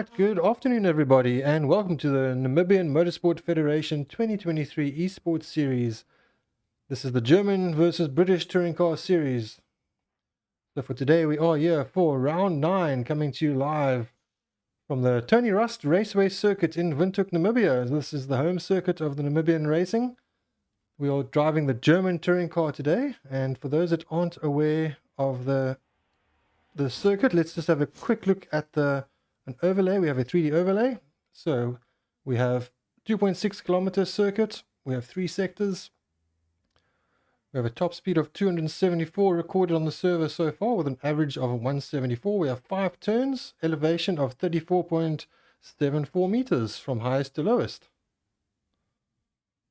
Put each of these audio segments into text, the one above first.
Right, good afternoon everybody and welcome to the Namibian Motorsport Federation 2023 eSports Series. This is the German versus British Touring Car Series. So for today we are here for round 9, coming to you live from the Tony Rust Raceway circuit in Windhoek, Namibia. This is the home circuit of the Namibian racing. We are driving the German touring car today, and for those that aren't aware of the circuit, let's just have a quick look at an overlay. We have a 3D overlay. So we have 2.6 kilometer circuit. We have 3 sectors. We have a top speed of 274 recorded on the server so far with an average of 174. We have 5 turns, elevation of 34.74 meters from highest to lowest.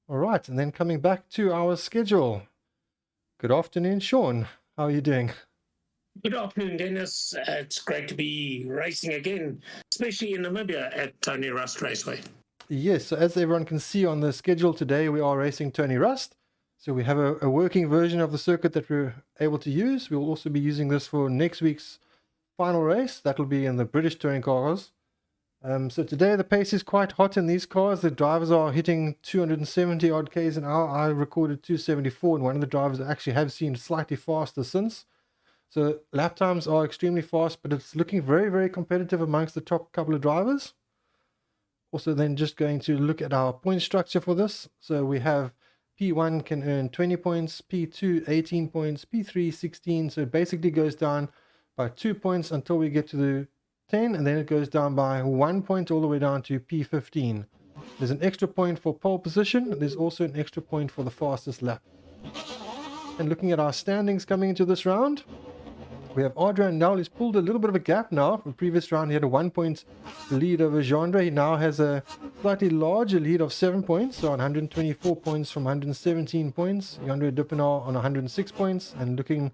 All right, and then coming back to our schedule. Good afternoon, Sean. How are you doing? Good afternoon, Dennis. It's great to be racing again, especially in Namibia at Tony Rust Raceway. Yes, so as everyone can see on the schedule today, we are racing Tony Rust. So we have a working version of the circuit that we're able to use. We will also be using this for next week's final race. That will be in the British touring cars. So today the pace is quite hot in these cars. The drivers are hitting 270 odd k's an hour. I recorded 274, and one of the drivers actually have seen slightly faster since. So lap times are extremely fast, but it's looking very, very competitive amongst the top couple of drivers. Also then just going to look at our point structure for this. So we have P1 can earn 20 points, P2 18 points, P3 16. So it basically goes down by 2 points until we get to the 10, and then it goes down by 1 point all the way down to P15. There's an extra point for pole position. There's also an extra point for the fastest lap. And looking at our standings coming into this round, we have Adrian now. He's pulled a little bit of a gap now. From the previous round, he had a 1 point lead over Gendre. He now has a slightly larger lead of 7 points, so on 124 points from 117 points. Gendre Duppenaar on 106 points. And looking,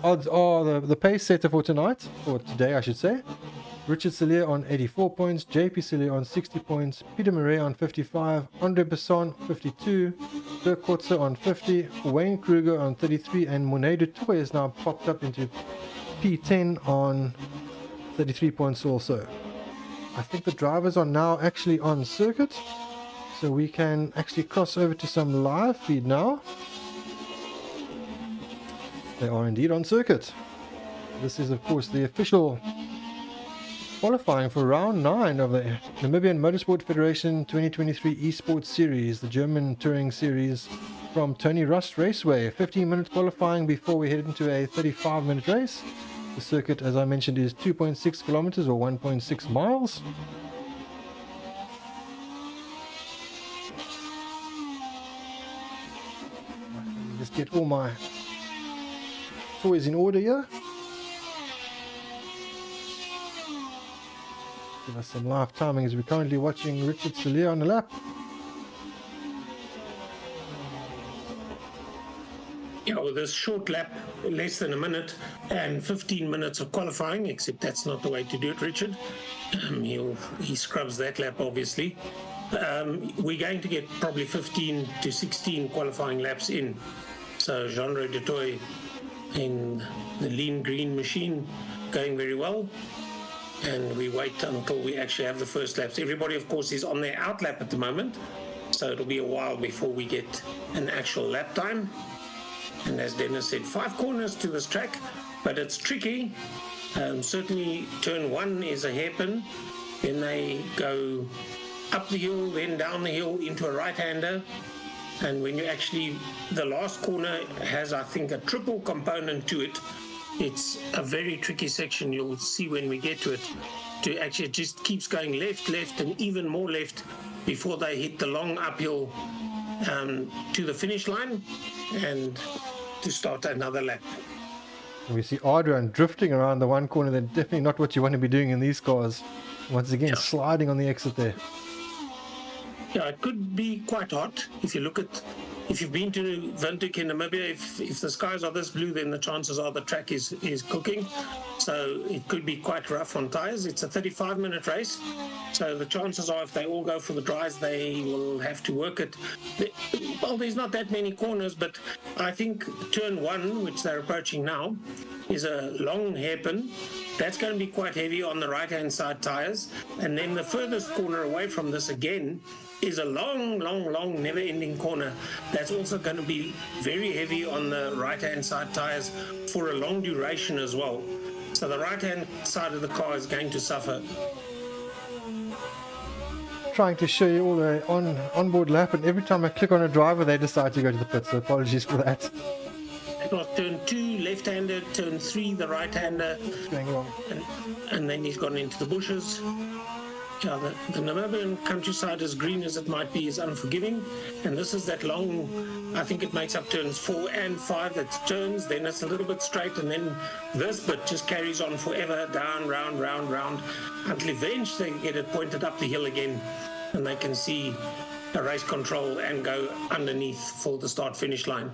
odds are the pace setter for tonight, or today I should say. Richard Sellier on 84 points, JP Sellier on 60 points, Peter Murray on 55, Andre Besson 52, Dirk Kotze on 50, Wayne Kruger on 33, and Monet du Toit has now popped up into P10 on 33 points also. I think the drivers are now actually on circuit, so we can actually cross over to some live feed now. They are indeed on circuit. This is of course the official qualifying for round 9 of the Namibian Motorsport Federation 2023 eSports Series, the German touring series from Tony Rust Raceway. 15-minute qualifying before we head into a 35-minute race. The circuit, as I mentioned, is 2.6 kilometers or 1.6 miles. Let's get all my toys in order here. Give us some live timing as we're currently watching Richard Sellier on the lap. Yeah, with this short lap, less than a minute, and 15 minutes of qualifying, except that's not the way to do it, Richard. He scrubs that lap, obviously. We're going to get probably 15 to 16 qualifying laps in. So Gendre du Toit in the lean green machine going very well. And we wait until we actually have the first laps. Everybody, of course, is on their out lap at the moment, so it'll be a while before we get an actual lap time. And as Dennis said, 5 corners to this track, but it's tricky. Certainly turn 1 is a hairpin. Then they go up the hill, then down the hill into a right-hander. And when you actually, the last corner has, I think, a triple component to it. It's a very tricky section. You'll see when we get to it. It just keeps going left, and even more left before they hit the long uphill to the finish line and to start another lap. We see Adrian drifting around the one corner. That's definitely not what you want to be doing in these cars. Once again, sliding on the exit there. Yeah, it could be quite hot if you look at if you've been to Windhoek in Namibia, if the skies are this blue, then the chances are the track is cooking. So it could be quite rough on tyres. It's a 35-minute race. So the chances are if they all go for the dries, they will have to work it. Well, there's not that many corners, but I think turn 1, which they're approaching now, is a long hairpin. That's going to be quite heavy on the right-hand side tyres. And then the furthest corner away from this again is a long, never-ending corner. That's also going to be very heavy on the right-hand side tyres for a long duration as well. So the right-hand side of the car is going to suffer. Trying to show you all the onboard lap, and every time I click on a driver, they decide to go to the pit. So apologies for that. It was turn 2, left-hander, turn 3, the right-hander. What's going wrong? And then he's gone into the bushes. Yeah, the Namibian countryside, as green as it might be, is unforgiving. And this is that long, I think it makes up turns 4 and 5. It turns, then it's a little bit straight, and then this bit just carries on forever, down, round, until eventually they get it pointed up the hill again, and they can see a race control and go underneath for the start-finish line.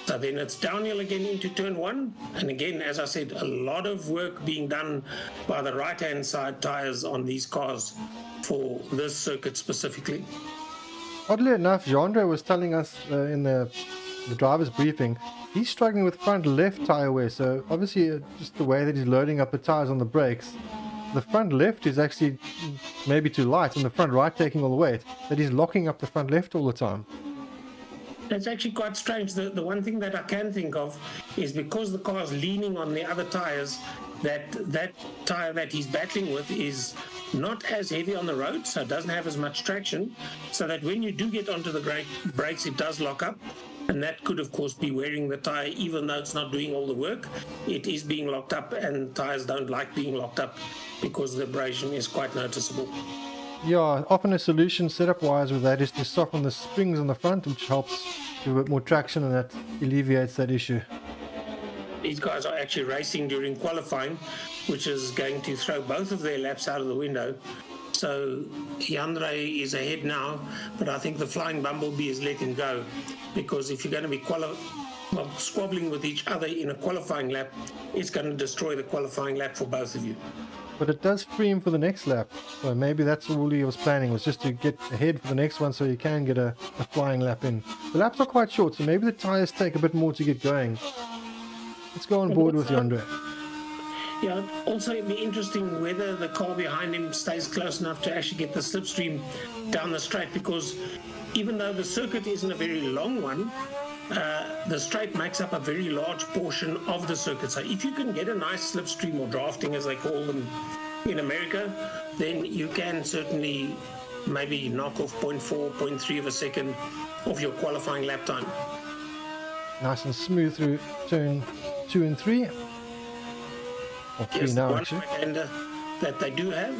So then it's downhill again into turn 1. And again, as I said, a lot of work being done by the right-hand side tyres on these cars for this circuit specifically. Oddly enough, Jandre was telling us in the driver's briefing, he's struggling with front left tyre wear. So obviously just the way that he's loading up the tyres on the brakes, the front left is actually maybe too light and the front right taking all the weight, that he's locking up the front left all the time. It's actually quite strange. The one thing that I can think of is because the car is leaning on the other tyres, that tyre that he's battling with is not as heavy on the road, so it doesn't have as much traction, so that when you do get onto the brakes, it does lock up. And that could, of course, be wearing the tyre, even though it's not doing all the work. It is being locked up, and tyres don't like being locked up because the abrasion is quite noticeable. Yeah, often a solution setup-wise with that is to soften the springs on the front, which helps give a bit more traction, and that alleviates that issue. These guys are actually racing during qualifying, which is going to throw both of their laps out of the window. So Jandre is ahead now, but I think the Flying Bumblebee is letting go, because if you're going to be squabbling with each other in a qualifying lap, it's going to destroy the qualifying lap for both of you. But it does free him for the next lap, so maybe that's all he was planning, was just to get ahead for the next one so you can get a flying lap in. The laps are quite short, so maybe the tyres take a bit more to get going. Let's go on board with Jandre. Yeah, also it'd be interesting whether the car behind him stays close enough to actually get the slipstream down the straight, because even though the circuit isn't a very long one, the straight makes up a very large portion of the circuit. So if you can get a nice slipstream, or drafting as they call them in America, then you can certainly maybe knock off 0.4, 0.3 of a second of your qualifying lap time. Nice and smooth through turn 2 and 3. Or 3 yes, now, one actually. right-hander that they do have.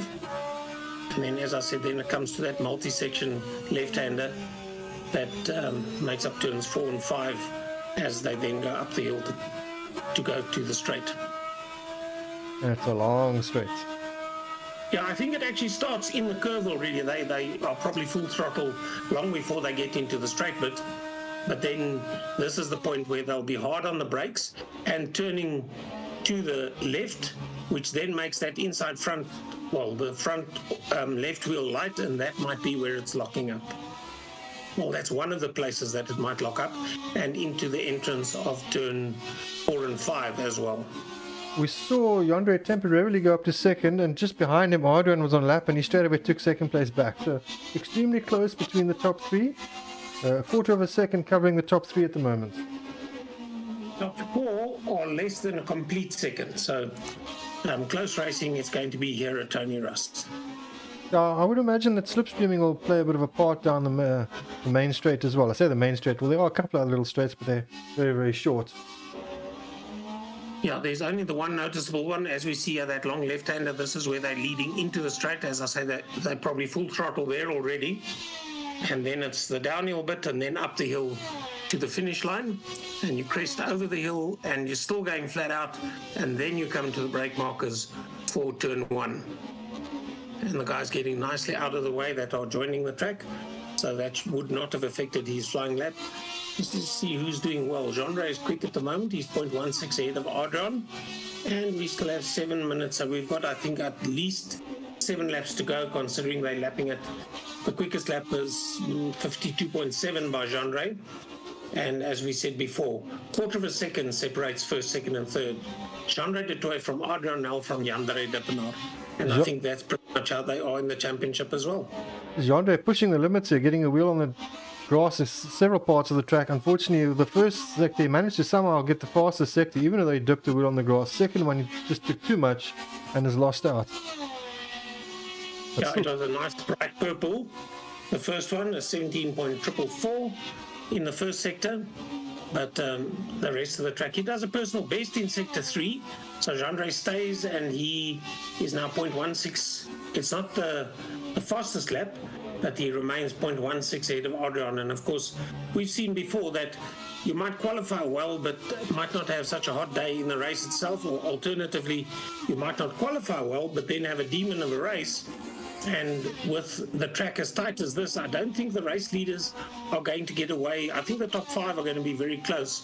And then, as I said, then it comes to that multi-section left-hander that makes up turns 4 and 5 as they then go up the hill to go to the straight. And it's a long straight. Yeah, I think it actually starts in the curve already. They are probably full throttle long before they get into the straight bit. But then this is the point where they'll be hard on the brakes and turning to the left, which then makes that inside front, well, the front left wheel light, and that might be where it's locking up. Well, that's one of the places that it might lock up, and into the entrance of turn 4 and 5 as well. We saw Jandre temporarily go up to second, and just behind him Adrian was on lap, and he straight away took second place back. So extremely close between the top 3. A quarter of a second covering the top 3 at the moment. Top 4 or less than a complete second. So close racing is going to be here at Tony Rust. I would imagine that slipstreaming will play a bit of a part down the main straight as well. I say the main straight, well, there are a couple of little straights, but they're very, very short. Yeah, there's only the one noticeable one. As we see here, that long left-hander, this is where they're leading into the straight. As I say, they're probably full throttle there already. And then it's the downhill bit, and then up the hill to the finish line. And you crest over the hill, and you're still going flat out. And then you come to the brake markers for turn 1. And the guys getting nicely out of the way that are joining the track. so that would not have affected his flying lap. Just to see who's doing well. Jean-Ray is quick at the moment. He's 0.16 ahead of Adrian. And we still have 7 minutes. So we've got, I think, at least 7 laps to go, considering they're lapping it. The quickest lap is 52.7 by Jean-Ray. And as we said before, quarter of a second separates first, second, and third. Jean-Ray de Toy from Adrian, now from Jan-Dre de Pinaar. And I think that's pretty much how they are in the championship as well. Jean-Ray pushing the limits here, getting a wheel on the grass in several parts of the track. Unfortunately, the first sector he managed to somehow get the fastest sector, even though he dipped the wheel on the grass. Second one, he just took too much and has lost out. Yeah, it was a nice bright purple. The first one, a 17.444 in the first sector. But the rest of the track, he does a personal best in sector 3. So Jean-Ray stays and he is now 0.16. It's not the fastest lap, but he remains 0.16 ahead of Adrian. And of course, we've seen before that you might qualify well, but might not have such a hot day in the race itself, or alternatively, you might not qualify well, but then have a demon of a race. And with the track as tight as this, I don't think the race leaders are going to get away. I think the top 5 are going to be very close.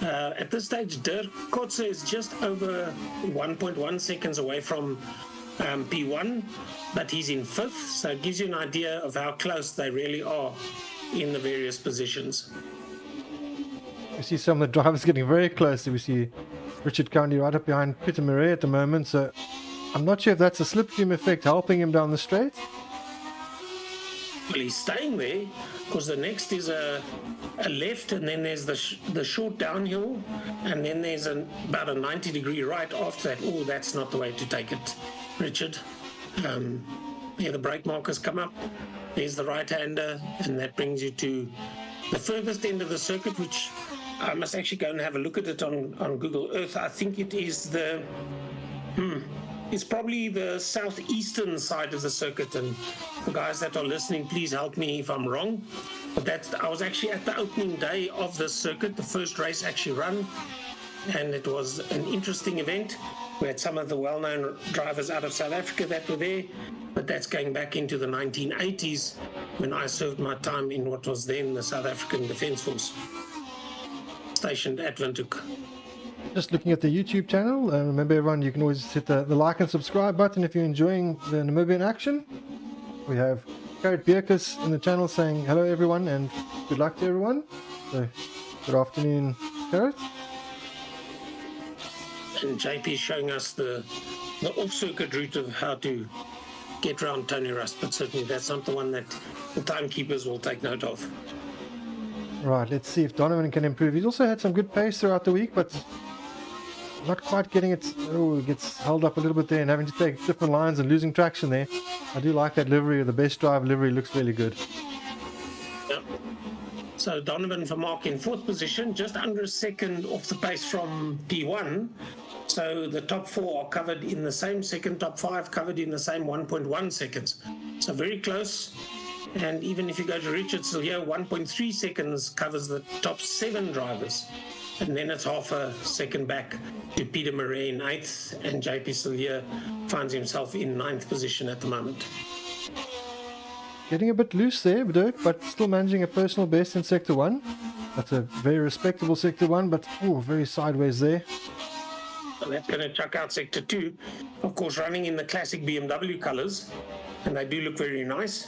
At this stage, Dirk Kotze is just over 1.1 seconds away from P1, but he's in 5th, so it gives you an idea of how close they really are in the various positions. We see some of the drivers getting very close. We see Richard currently right up behind Peter Murray at the moment, so I'm not sure if that's a slipstream effect helping him down the straight. Well, he's staying there because the next is a left, and then there's the short downhill, and then there's about a 90-degree right after that. Oh, that's not the way to take it, Richard. Yeah, the brake markers come up. There's the right-hander, and that brings you to the furthest end of the circuit, which I must actually go and have a look at it on Google Earth. I think it is it's probably the southeastern side of the circuit, and the guys that are listening, please help me if I'm wrong. But I was actually at the opening day of this circuit, the first race actually run, and it was an interesting event. We had some of the well-known drivers out of South Africa that were there, but that's going back into the 1980s when I served my time in what was then the South African Defence Force, stationed at Windhoek. Just looking at the YouTube channel, remember everyone, you can always hit the like and subscribe button if you're enjoying the Namibian action. We have Gerrit Bierkus in the channel saying hello everyone and good luck to everyone. So, good afternoon, Gerrit. And JP is showing us the off-circuit route of how to get around Tony Rust, but certainly that's not the one that the timekeepers will take note of. Right, let's see if Donovan can improve. He's also had some good pace throughout the week, but not quite getting it. Oh, it gets held up a little bit there and having to take different lines and losing traction there. I do like that livery. The best drive livery looks really good. Yeah. So Donovan for Mark in 4th position, just under a second off the pace from P1. So the top 4 are covered in the same second, top 5 covered in the same 1.1 seconds. So very close. And even if you go to Richard Sillier, 1.3 seconds covers the top 7 drivers. And then it's half a second back to Peter Murray in 8th, and JP Sillier finds himself in 9th position at the moment. Getting a bit loose there, Dirk, but still managing a personal best in Sector 1. That's a very respectable Sector 1, but very sideways there. So that's going to chuck out Sector 2. Of course, running in the classic BMW colours, and they do look very nice.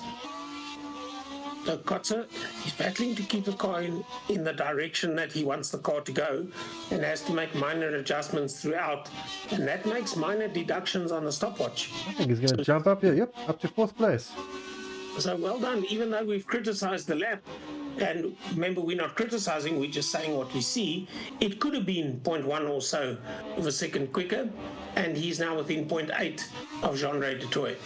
So Kotze, he's battling to keep the car in the direction that he wants the car to go, and has to make minor adjustments throughout, and that makes minor deductions on the stopwatch. I think he's going to jump up here. Yep, up to 4th place. So well done, even though we've criticised the lap, and remember, we're not criticising, we're just saying what we see. It could have been 0.1 or so of a second quicker, and he's now within 0.8 of Jean-Ray du Toit.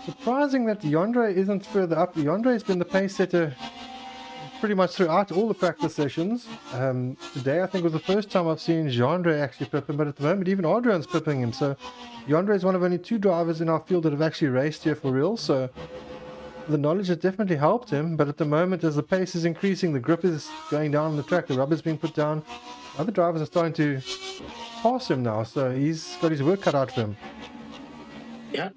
Surprising that Jean-Ray isn't further up. Jean-Ray's been the pace setter pretty much throughout all the practice sessions. Today I think was the first time I've seen Jean-Ray actually pip him, but at the moment even Adrian's pipping him. So Jean-Ray is one of only 2 drivers in our field that have actually raced here for real. So the knowledge has definitely helped him, but at the moment as the pace is increasing, the grip is going down on the track, the rubber's being put down, other drivers are starting to pass him now, so he's got his work cut out for him. Yeah.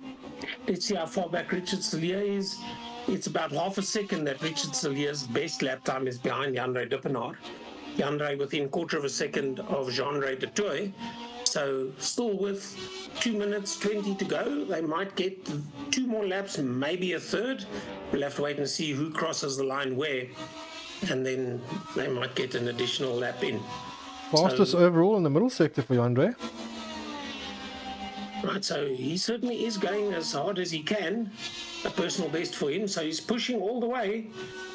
Let's see how far back Richard Cilliers is. It's about half a second that Richard Cilliers' best lap time is behind Jan-Ray Dippenaar. Jan-Ray within quarter of a second of Jean-Ray de Tooy. So still with 2 minutes 20 to go. They might get 2 more laps, maybe a third. We'll have to wait and see who crosses the line where. And then they might get an additional lap in. Fastest overall in the middle sector for Jan-Ray. Right, so he certainly is going as hard as he can. A personal best for him, so he's pushing all the way.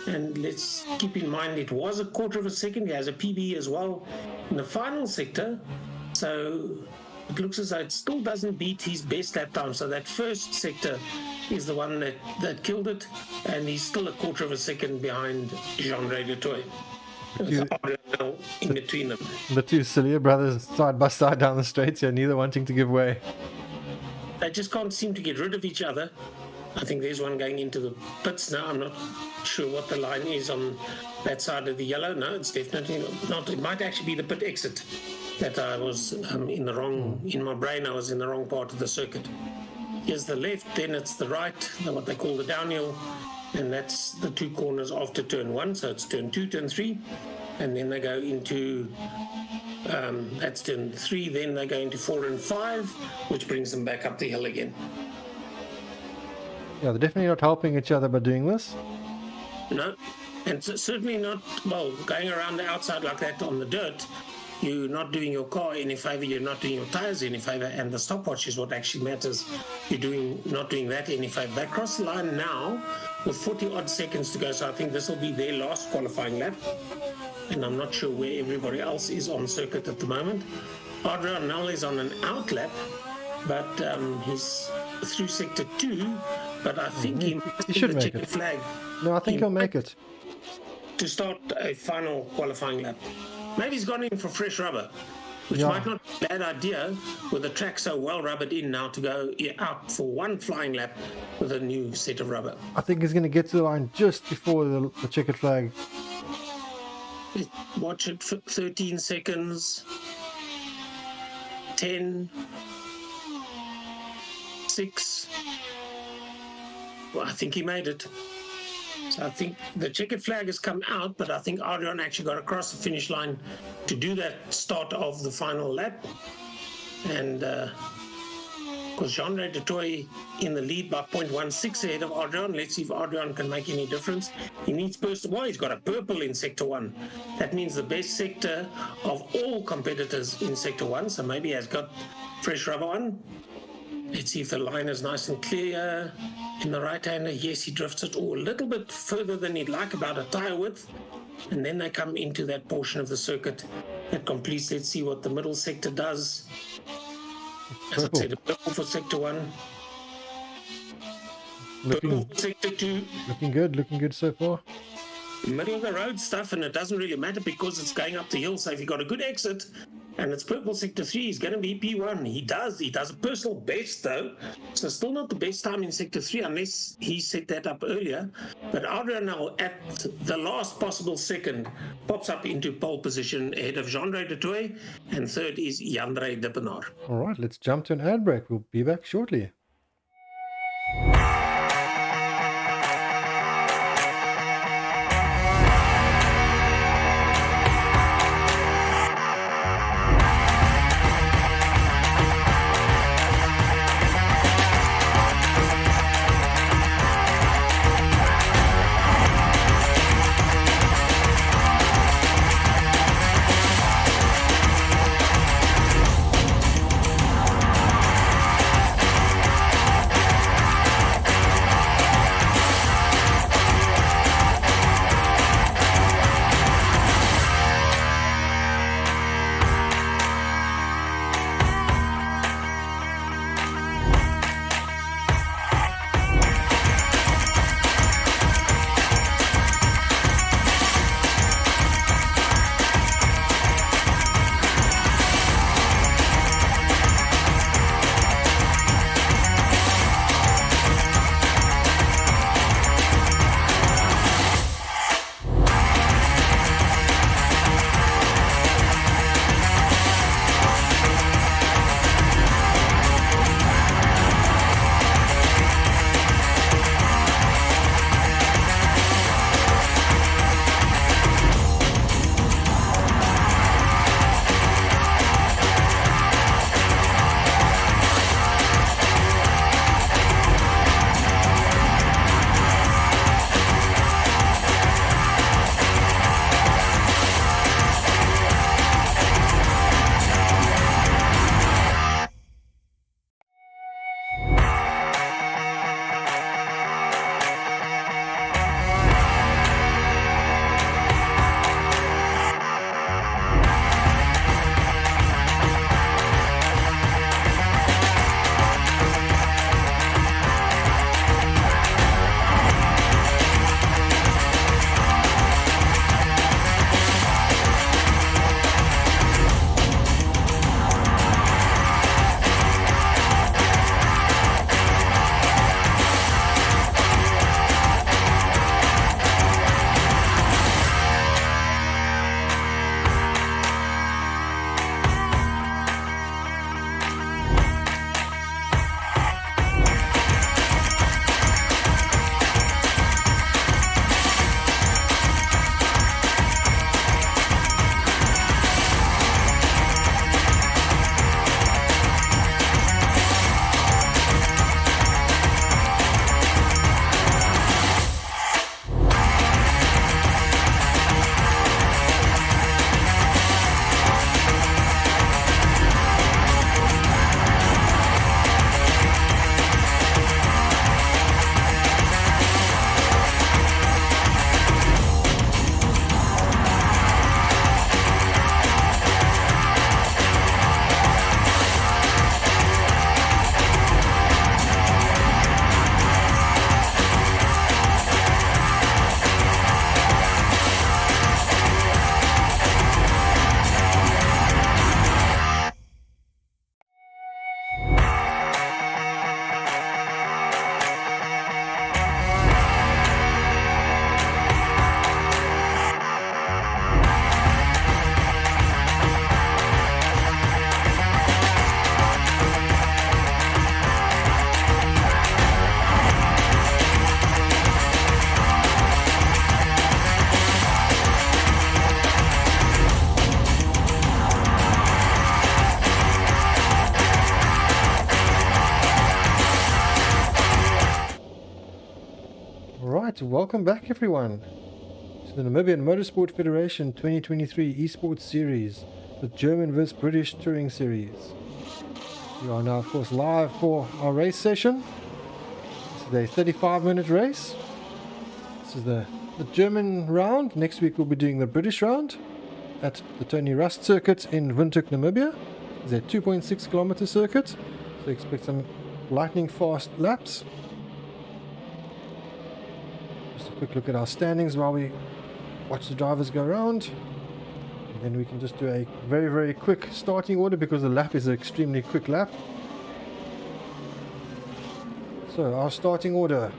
And let's keep in mind it was a quarter of a second. He has a PB as well in the final sector. So it looks as though it still doesn't beat his best lap time. So that first sector is the one that killed it. And he's still a quarter of a second behind Jean-Ray de Tooy. In between them. The two Cilliers brothers side by side down the straight here, neither wanting to give way. They just can't seem to get rid of each other. I think there's one going into the pits now. I'm not sure what the line is on that side of the yellow. No, it's definitely not. It might actually be the pit exit that I was in my brain I was in the wrong part of the circuit. Here's the left, then it's the right, what they call the downhill, and that's the 2 corners after turn 1. So it's turn 2, turn 3, and then they go into that's turn 3, then they go into 4 and 5, which brings them back up the hill again. Yeah, they're definitely not helping each other by doing this. No, and certainly not, well, going around the outside like that on the dirt, you're not doing your car any favor, you're not doing your tires any favor, and the stopwatch is what actually matters. You're not doing that any favor. They cross the line now with 40 odd seconds to go, so I think this will be their last qualifying lap, and I'm not sure where everybody else is on circuit at the moment. Adrian Nel is on an out lap, but he's through sector 2, but I think he should make checkered it. flag. No, I think he'll make it. To start a final qualifying lap. Maybe he's gone in for fresh rubber, which might not be a bad idea with the track so well rubbered in now to go out for one flying lap with a new set of rubber. I think he's going to get to the line just before the checkered flag. Watch it for 13 seconds. 10. 6. Well, I think he made it. So I think the checkered flag has come out, but I think Adrian actually got across the finish line to do that start of the final lap. And because Jean-Ray de Tooy in the lead by 0.16 ahead of Adrian. Let's see if Adrian can make any difference. He needs he's got a purple in sector 1. That means the best sector of all competitors in sector 1. So maybe he has got fresh rubber on. Let's see if the line is nice and clear. In the right-hander, yes, he drifts it a little bit further than he'd like, about a tyre width. And then they come into that portion of the circuit that completes. Let's see what the middle sector does. As I said, purple for sector 1. Purple for sector 2. Looking good so far. Middle of the road stuff, and it doesn't really matter because it's going up the hill. So if you've got a good exit, and it's purple sector 3, he's going to be P1. He does a personal best though, so still not the best time in sector 3 unless he set that up earlier. But Adrian now at the last possible second pops up into pole position ahead of Jean-Ray de Tooy, and third is Jan-Ray Dippenaar. All right, let's jump to an ad break. We'll be back shortly. Right, welcome back everyone to the Namibian Motorsport Federation 2023 eSports Series, the German vs British Touring Series. We are now of course live for our race session. This is a 35-minute race. This is the German round. Next week we'll be doing the British round at the Tony Rust circuit in Windhoek, Namibia. It's a 2.6 kilometer circuit, so expect some lightning fast laps. Just a quick look at our standings while we watch the drivers go around. And then we can just do a very quick starting order because the lap is an extremely quick lap. So our starting order.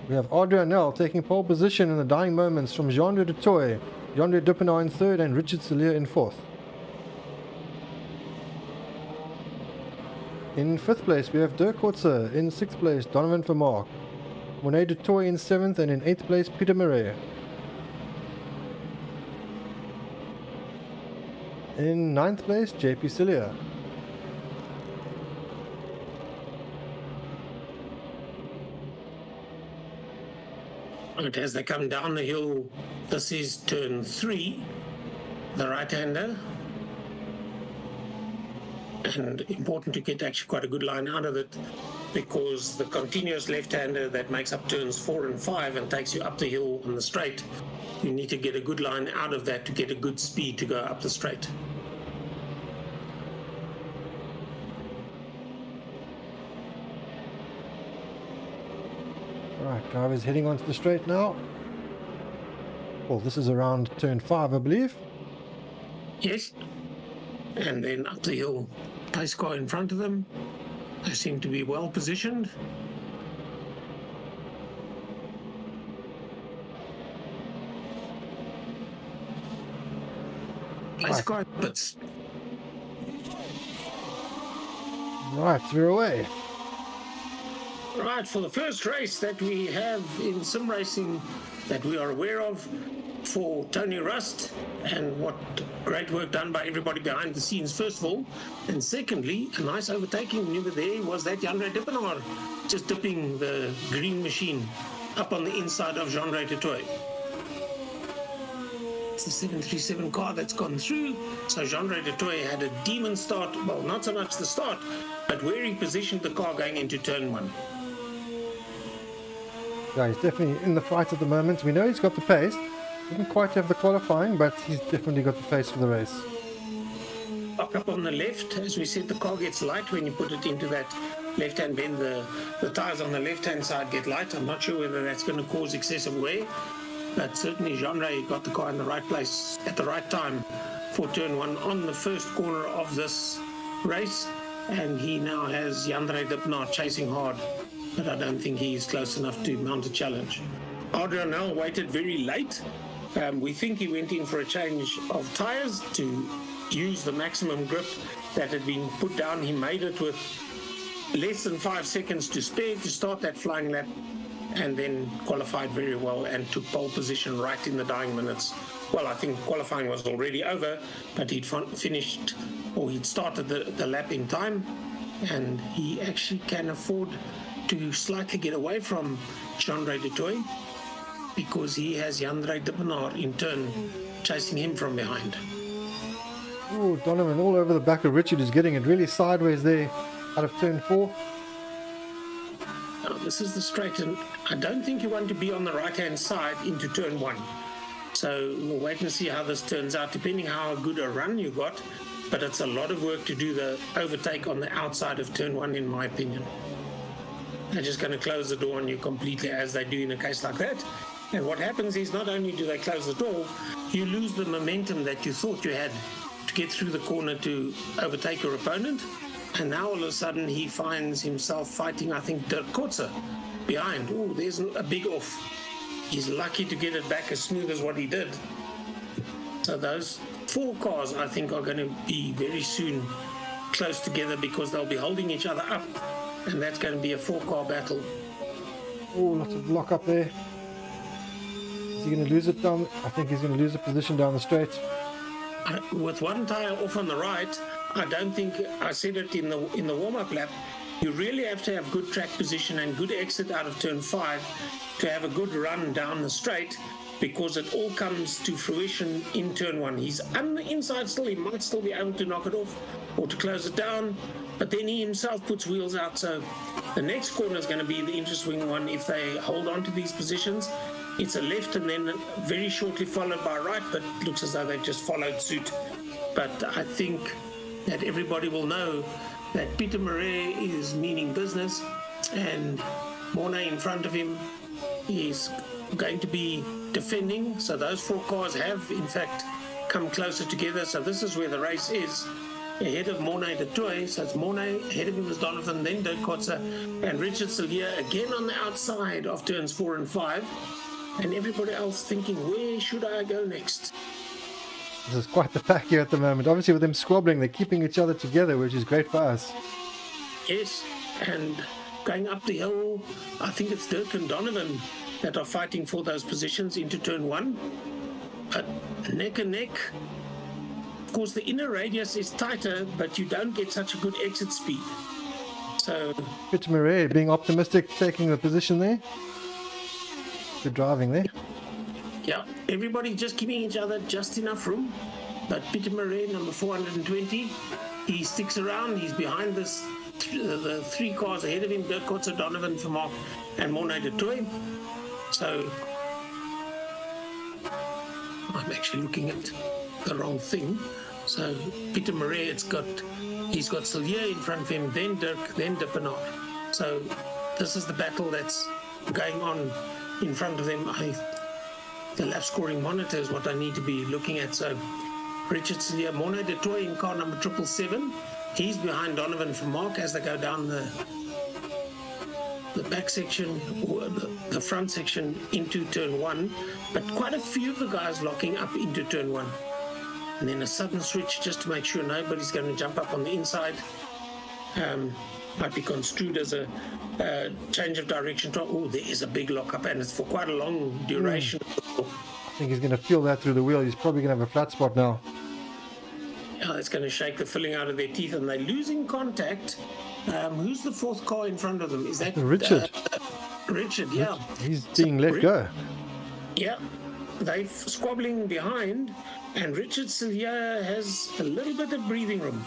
We have Adrianel taking pole position in the dying moments from Jean-Andre de Toy, Jean-Andre Duppenaar in third and Richard Salier in fourth. In fifth place we have Dirk Kotze, in sixth place Donovan Vermaak, Monet de Toy in seventh, and in eighth place Peter Murray. In ninth place JP Salier. Right, as they come down the hill, this is turn 3, the right-hander. And important to get actually quite a good line out of it, because the continuous left-hander that makes up turns 4 and 5 and takes you up the hill on the straight, you need to get a good line out of that to get a good speed to go up the straight. Right, driver's heading onto the straight now. Well, this is around turn 5, I believe. Yes. And then up the hill, pace car in front of them. They seem to be well positioned. Pace car pits. Right, we're away. Right, for the first race that we have in sim racing that we are aware of for Tony Rust, and what great work done by everybody behind the scenes, first of all. And secondly, a nice overtaking maneuver there was that Jean-Andre Duppenaar just dipping the green machine up on the inside of Jean-Andre de Toy. It's the 737 car that's gone through. So Jean-Andre de Toy had a demon start. Well, not so much the start, but where he positioned the car going into turn 1. Yeah, he's definitely in the fight at the moment. We know he's got the pace. Didn't quite have the qualifying, but he's definitely got the pace for the race. Up on the left, as we said, the car gets light when you put it into that left-hand bend. The tires on the left-hand side get light. I'm not sure whether that's going to cause excessive wear, but certainly Jean-Ray got the car in the right place at the right time for turn 1 on the first corner of this race, and he now has Jean-Ray Duppenaar chasing hard, but I don't think he's close enough to mount a challenge. Adrianel waited very late. We think he went in for a change of tires to use the maximum grip that had been put down. He made it with less than 5 seconds to spare to start that flying lap, and then qualified very well and took pole position right in the dying minutes. Well, I think qualifying was already over, but he'd finished, or he'd started the lap in time, and he actually can afford to slightly get away from Jean-Andre de Toy, because he has Jean-Andre Duppenaar in turn chasing him from behind. Oh, Donovan all over the back of Richard is getting it really sideways there out of turn 4. Now, this is the straight, and I don't think you want to be on the right-hand side into turn 1. So we'll wait and see how this turns out, depending how good a run you got. But it's a lot of work to do the overtake on the outside of turn 1, in my opinion. They're just going to close the door on you completely, as they do in a case like that. And what happens is, not only do they close the door, you lose the momentum that you thought you had to get through the corner to overtake your opponent. And now all of a sudden he finds himself fighting, I think, Dirk Kotze behind. Oh, there's a big off. He's lucky to get it back as smooth as what he did. So those 4 cars, I think, are going to be very soon close together, because they'll be holding each other up. And that's going to be a 4-car battle. Oh, lots of lock up there. Is he going to lose it down? I think he's going to lose the position down the straight. With one tire off on the right, I don't think, I said it in the warm-up lap, You really have to have good track position and good exit out of turn 5 to have a good run down the straight, because it all comes to fruition in turn 1. He's on the inside still, he might still be able to knock it off or to close it down, but then he himself puts wheels out. So the next corner is going to be the interesting one if they hold on to these positions. It's a left and then very shortly followed by right, but it looks as though they've just followed suit. But I think that everybody will know that Peter Murray is meaning business, and Mornay in front of him is going to be defending. So those 4 cars have in fact come closer together. So this is where the race is, ahead of Mornay de Toy. So it's Mornay, ahead of him is Donovan, then Dirk Kotze and Richard Sillier again on the outside of turns 4 and 5, and everybody else thinking, where should I go next? This is quite the pack here at the moment. Obviously with them squabbling, they're keeping each other together, which is great for us. Yes, and going up the hill, I think it's Dirk and Donovan that are fighting for those positions into turn 1. But neck and neck. Of course, the inner radius is tighter, but you don't get such a good exit speed. So Peter Murray being optimistic, taking the position there. Good driving there. yeah, everybody just giving each other just enough room. But Peter Murray, number 420, he sticks around. He's behind this the 3 cars ahead of him, Dirk Kotze, Donovan Vermaak and Mornay de Toy. So I'm actually looking at the wrong thing. So Peter Murray, he's got Sillier in front of him, then Dirk, then de Pinaar. So this is the battle that's going on in front of them. The lap scoring monitor is what I need to be looking at. So Richard Sillier, Mornay de Toy in car number 777. He's behind Donovan Vermaak as they go down the back section, or the front section into turn 1. But quite a few of the guys locking up into turn 1. And then a sudden switch just to make sure nobody's going to jump up on the inside. Might be construed as a change of direction. Oh, there is a big lockup, and it's for quite a long duration. I think he's going to feel that through the wheel. He's probably going to have a flat spot now. Yeah, it's going to shake the filling out of their teeth, and they're losing contact. Who's the 4th car in front of them? Is that Richard? Richard, yeah. He's being let go. Yeah, they're squabbling behind, and Richard Sillier has a little bit of breathing room.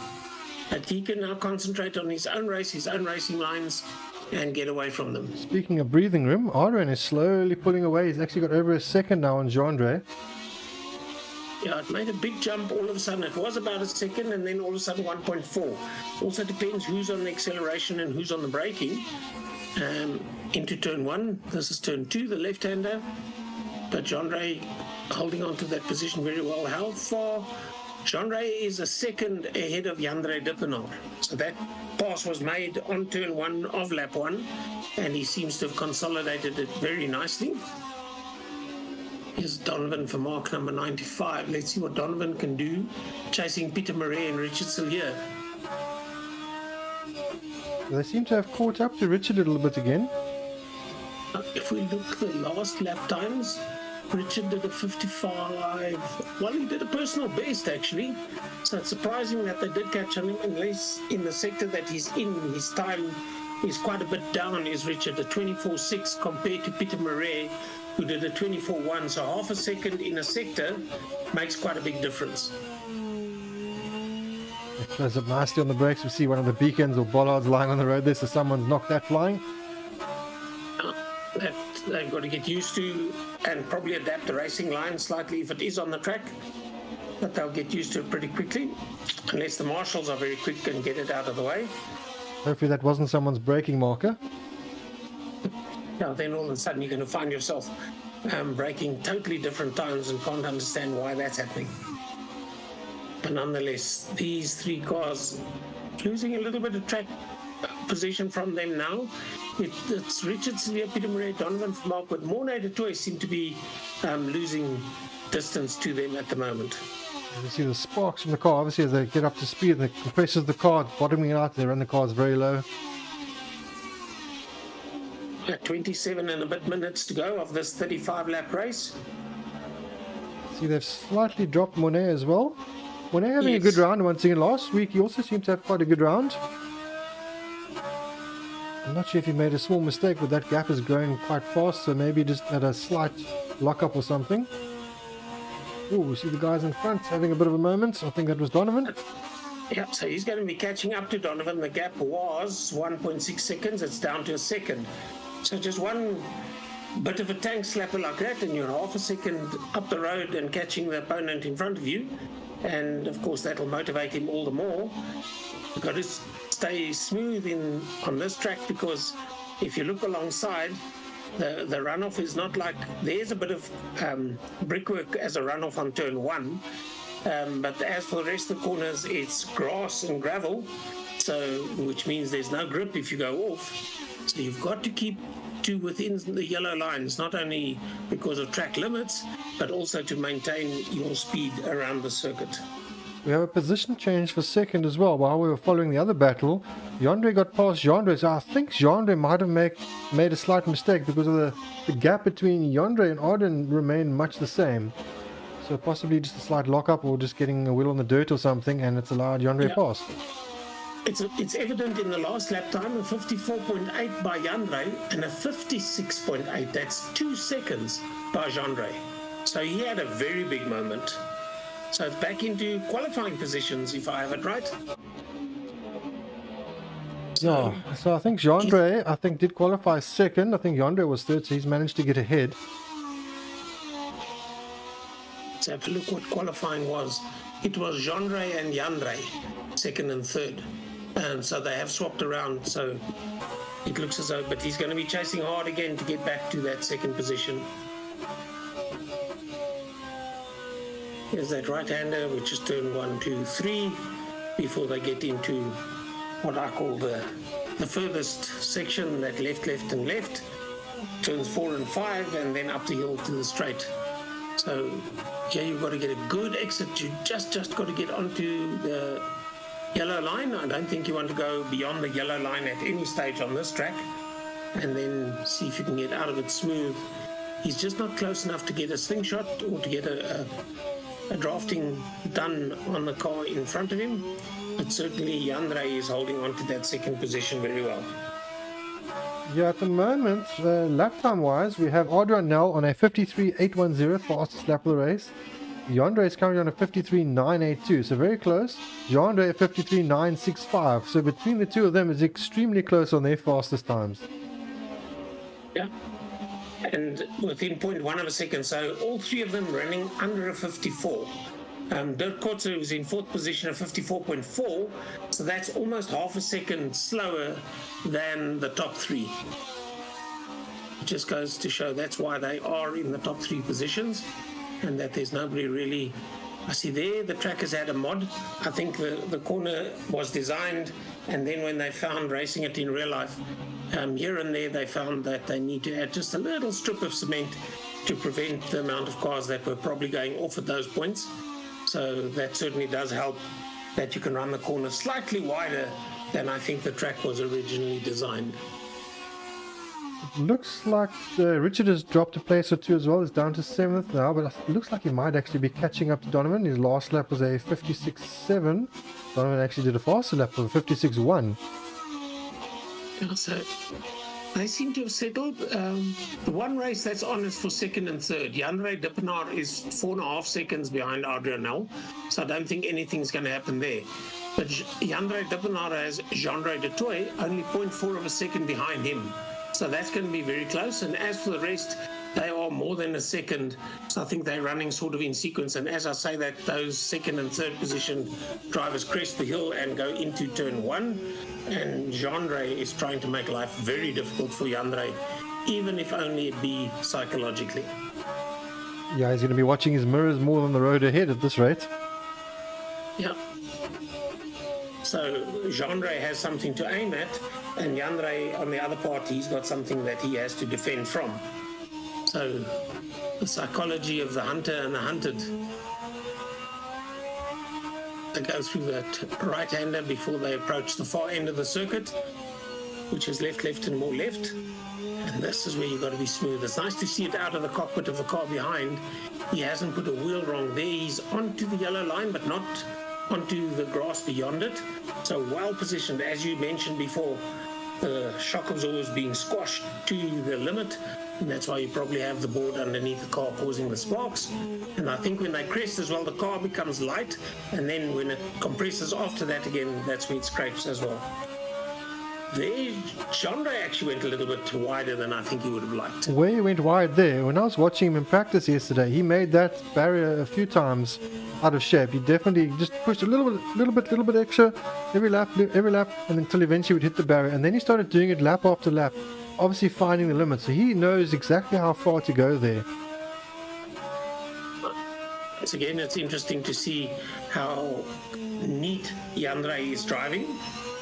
But he can now concentrate on his own race, his own racing lines, and get away from them. Speaking of breathing room, Arwen is slowly pulling away. He's actually got over a second now on Jean-Andre. Yeah, it made a big jump all of a sudden. It was about a second, and then all of a sudden 1.4. Also depends who's on the acceleration and who's on the braking. Into turn 1. This is turn 2, the left-hander. But Jean-Ray holding on to that position very well. How far? Jean-Ray is a second ahead of Jandre de Pinaar. So that pass was made on turn 1 of lap 1, and he seems to have consolidated it very nicely. Here's Donovan Vermaak, number 95. Let's see what Donovan can do, chasing Peter Murray and Richard Sillier. They seem to have caught up to Richard a little bit again. If we look the last lap times, Richard did a 55. Well, he did a personal best, actually. So it's surprising that they did catch on him, unless in the sector that he's in, his time is quite a bit down, is Richard, a 24.6 compared to Peter Murray, who did a 24.1. So half a second in a sector makes quite a big difference. It closes up nicely on the brakes. We see one of the beacons or bollards lying on the road there, so someone's knocked that flying. That they've got to get used to, and probably adapt the racing line slightly if it is on the track. But they'll get used to it pretty quickly, unless the marshals are very quick and get it out of the way. Hopefully that wasn't someone's braking marker. Now then all of a sudden you're going to find yourself braking totally different times and can't understand why that's happening. But nonetheless, these 3 cars losing a little bit of track position from them now. It's Richard Sillier, Peter Murray, Donovan Vermaak, but Mornay de Toy seem to be losing distance to them at the moment. You see the sparks from the car, obviously, as they get up to speed, the compressors of the car bottoming out, they run the cars very low. 27 and a bit minutes to go of this 35-lap race. See, they've slightly dropped Monet as well. Monet having a Yes. good round once again. Last week, he also seemed to have quite a good round. I'm not sure if he made a small mistake, but that gap is growing quite fast, so maybe just had a slight lock-up or something. Oh, we see the guys in front having a bit of a moment. I think that was Donovan. Yeah, so he's going to be catching up to Donovan. The gap was 1.6 seconds. It's down to a second. So just one bit of a tank slapper like that, and you're half a second up the road and catching the opponent in front of you. And of course, that'll motivate him all the more. You've got to stay smooth on this track, because if you look alongside, the runoff is not like, there's a bit of brickwork as a runoff on turn 1. But as for the rest of the corners, it's grass and gravel, so which means there's no grip if you go off. So you've got to keep to within the yellow lines, not only because of track limits, but also to maintain your speed around the circuit. We have a position change for second as well. While we were following the other battle, Jandre got past Jandre, so I think Jandre might have made a slight mistake, because of the gap between Jandre and Arden remained much the same. So possibly just a slight lock-up, or just getting a wheel on the dirt or something, and it's allowed Jandre past. It's evident in the last lap time, a 54.8 by Jandre and a 56.8. That's 2 seconds by Jandre. So he had a very big moment. So it's back into qualifying positions, if I have it right. Yeah, so I think Jandre, did qualify second. I think Jandre was third, so he's managed to get ahead. Let's have a look what qualifying was. It was Jandre and Jandre, second and third. And so they have swapped around, so it looks as though, but he's going to be chasing hard again to get back to that second position. Here's that right-hander, which is turn 1, 2, 3, before they get into what I call the furthest section, that left, and left, turns 4 and 5, and then up the hill to the straight. So yeah, you've got to get a good exit. You just got to get onto the yellow line. I don't think you want to go beyond the yellow line at any stage on this track, and then see if you can get out of it smooth. He's just not close enough to get a slingshot or to get a drafting done on the car in front of him, but certainly Jandre is holding on to that second position very well. Yeah, at the moment, lap time wise, we have Adrian Nel on a 53.810, fastest lap of the race. Jandre is currently on a 53.982, so very close. Jandre at 53.965, so between the two of them is extremely close on their fastest times. Yeah, and within 0.1 of a second, so all three of them running under a 54. Dirk Kotze was in fourth position at 54.4, so that's almost half a second slower than the top three. It just goes to show that's why they are in the top three positions, and that there's nobody really. I see there the track has had a mod. I think the corner was designed, and then when they found racing it in real life, here and there they found that they need to add just a little strip of cement to prevent the amount of cars that were probably going off at those points. So that certainly does help, that you can run the corner slightly wider than I think the track was originally designed. It looks like Richard has dropped a place or two as well. He's down to 7th now, but it looks like he might actually be catching up to Donovan. His last lap was a 56.7. Donovan actually did a faster lap of a 56.1. Yeah, so they seem to have settled. The one race that's on is for second and third. Jandre Dippenaar is 4.5 seconds behind Adrian Nel, so I don't think anything's going to happen there. But Jandre Dippenaar has Jandre de Toy only 0.4 of a second behind him. So that's going to be very close. And as for the rest, they are more than a second. So I think they're running sort of in sequence. And as I say that, those second and third position drivers crest the hill and go into turn 1. And Jandre is trying to make life very difficult for Jandre, even if only it be psychologically. Yeah, he's going to be watching his mirrors more than the road ahead at this rate. Yeah. So Jandre has something to aim at, and Jandre, on the other part, he's got something that he has to defend from. So the psychology of the hunter and the hunted. They go through that right-hander before they approach the far end of the circuit, which is left, and more left. And this is where you've got to be smooth. It's nice to see it out of the cockpit of the car behind. He hasn't put a wheel wrong there. He's onto the yellow line, but not onto the grass beyond it. So well positioned, as you mentioned before. the shock absorber is being squashed to the limit, and that's why you probably have the board underneath the car causing the sparks. And I think when they crest as well, the car becomes light, and then when it compresses after that again, that's when it scrapes as well. There, Jean-Ray actually went a little bit wider than I think he would have liked. Where he went wide there, when I was watching him in practice yesterday, he made that barrier a few times out of shape. He definitely just pushed a little bit extra every lap, and until eventually would hit the barrier. And then he started doing it lap after lap, obviously finding the limit. So he knows exactly how far to go there. Once again, it's interesting to see how neat Jean-Ray is driving.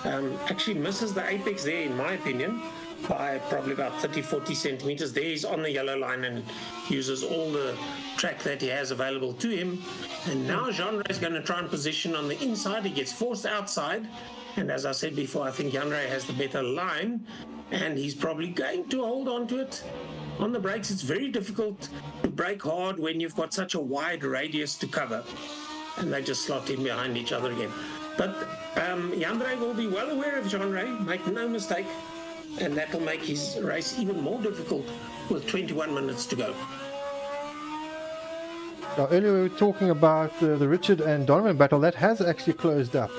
Actually misses the apex there, in my opinion, by probably about 30-40 centimeters. There he's on the yellow line and uses all the track that he has available to him. And now Jean-Ray is going to try and position on the inside. He gets forced outside. And as I said before, I think Jean-Ray has the better line, and he's probably going to hold on to it. On the brakes, it's very difficult to brake hard when you've got such a wide radius to cover. And they just slot in behind each other again. But Jean-Ray will be well aware of Jean-Ray, make no mistake, and that will make his race even more difficult with 21 minutes to go. Now, earlier we were talking about the Richard and Donovan battle. That has actually closed up.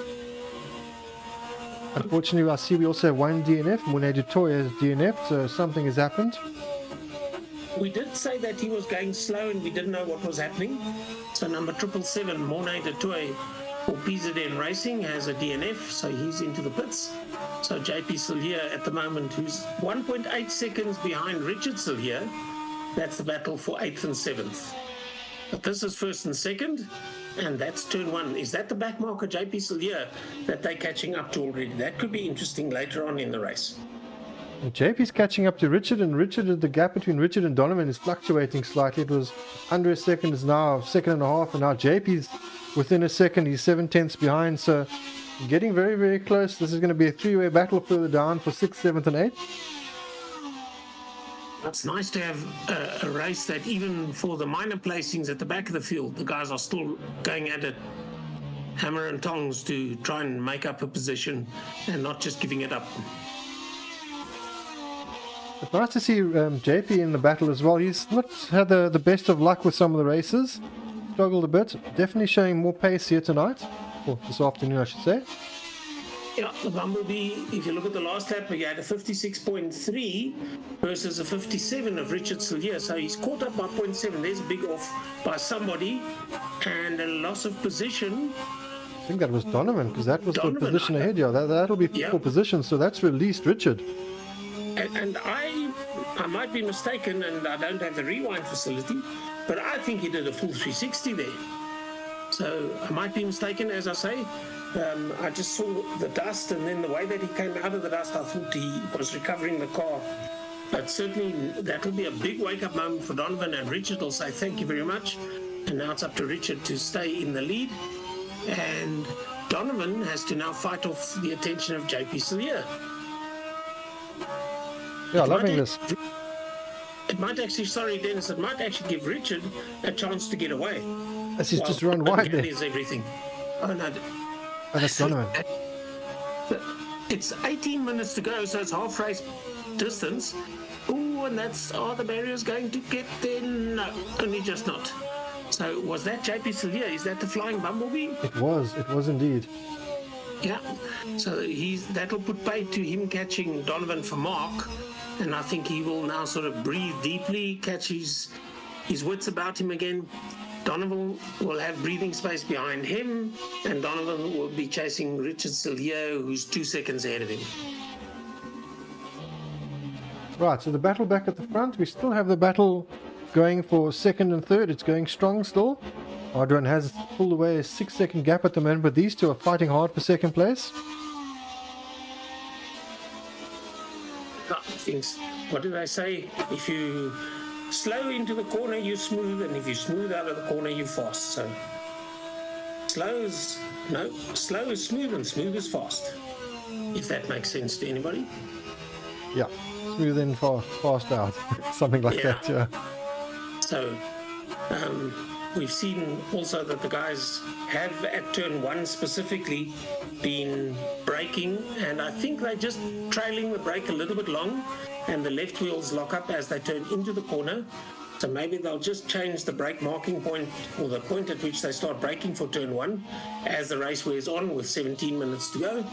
Unfortunately, I see we also have one DNF. Monet du Toit has DNF, so something has happened. We did say that he was going slow and we didn't know what was happening. So number 777, Monet du Toit, for PZN Racing, has a DNF, so he's into the pits. So JP Sillier at the moment, who's 1.8 seconds behind Richard Sillier. That's the battle for 8th and 7th. But this is 1st and 2nd, and that's turn 1. Is that the back marker, JP Sillier, that they're catching up to already? That could be interesting later on in the race. And JP's catching up to Richard, and the gap between Richard and Donovan is fluctuating slightly. It was under a second, is now a second and a half, and now JP's within a second. He's 7/10 behind, so getting very, very close. This is going to be a three-way battle further down for 6th, 7th, and 8th. It's nice to have a race that even for the minor placings at the back of the field, the guys are still going at it hammer and tongs to try and make up a position and not just giving it up. It's nice to see JP in the battle as well. He's not had the best of luck with some of the races. Struggled a bit. Definitely showing more pace here tonight. Or this afternoon, I should say. Yeah, the Bumblebee, if you look at the last lap, he had a 56.3 versus a 57 of Richard Sillier. So he's caught up by 0.7. There's a big off by somebody and a loss of position. I think that was Donovan, because that was Donovan, the position ahead. Yeah, that'll be yeah. 4 positions, so that's released Richard. And I might be mistaken, and I don't have the rewind facility, but I think he did a full 360 there. So I might be mistaken, as I say. I just saw the dust, and then the way that he came out of the dust, I thought he was recovering the car. But certainly that will be a big wake-up moment for Donovan, and Richard will say thank you very much. And now it's up to Richard to stay in the lead. And Donovan has to now fight off the attention of JP Sillier. Yeah, loving this. It might actually, sorry Dennis, it might actually give Richard a chance to get away. As he's just run wide there. Is everything. Oh no. Oh, that's Donovan. It's 18 minutes to go, so it's half race distance. Oh, and are the barriers going to get there? No, only just not. So was that JP Sillier? Is that the Flying Bumblebee? It was indeed. Yeah, so that'll put paid to him catching Donovan for Mark, and I think he will now sort of breathe deeply, catch his wits about him again. Donovan will have breathing space behind him, and Donovan will be chasing Richard Sillier, who's 2 seconds ahead of him. Right, so the battle back at the front. We still have the battle going for 2nd and 3rd. It's going strong still. Adrian has pulled away a 6-second gap at the moment, but these two are fighting hard for 2nd place. What did I say? If you slow into the corner, you're smooth, and if you smooth out of the corner, you're fast. So slow is smooth, and smooth is fast. If that makes sense to anybody. Yeah, smooth in, fast out, something like that. Yeah. So we've seen also that the guys have at turn 1 specifically been braking, and I think they're just trailing the brake a little bit long, and the left wheels lock up as they turn into the corner. So maybe they'll just change the brake marking point, or the point at which they start braking for turn 1 as the race wears on with 17 minutes to go.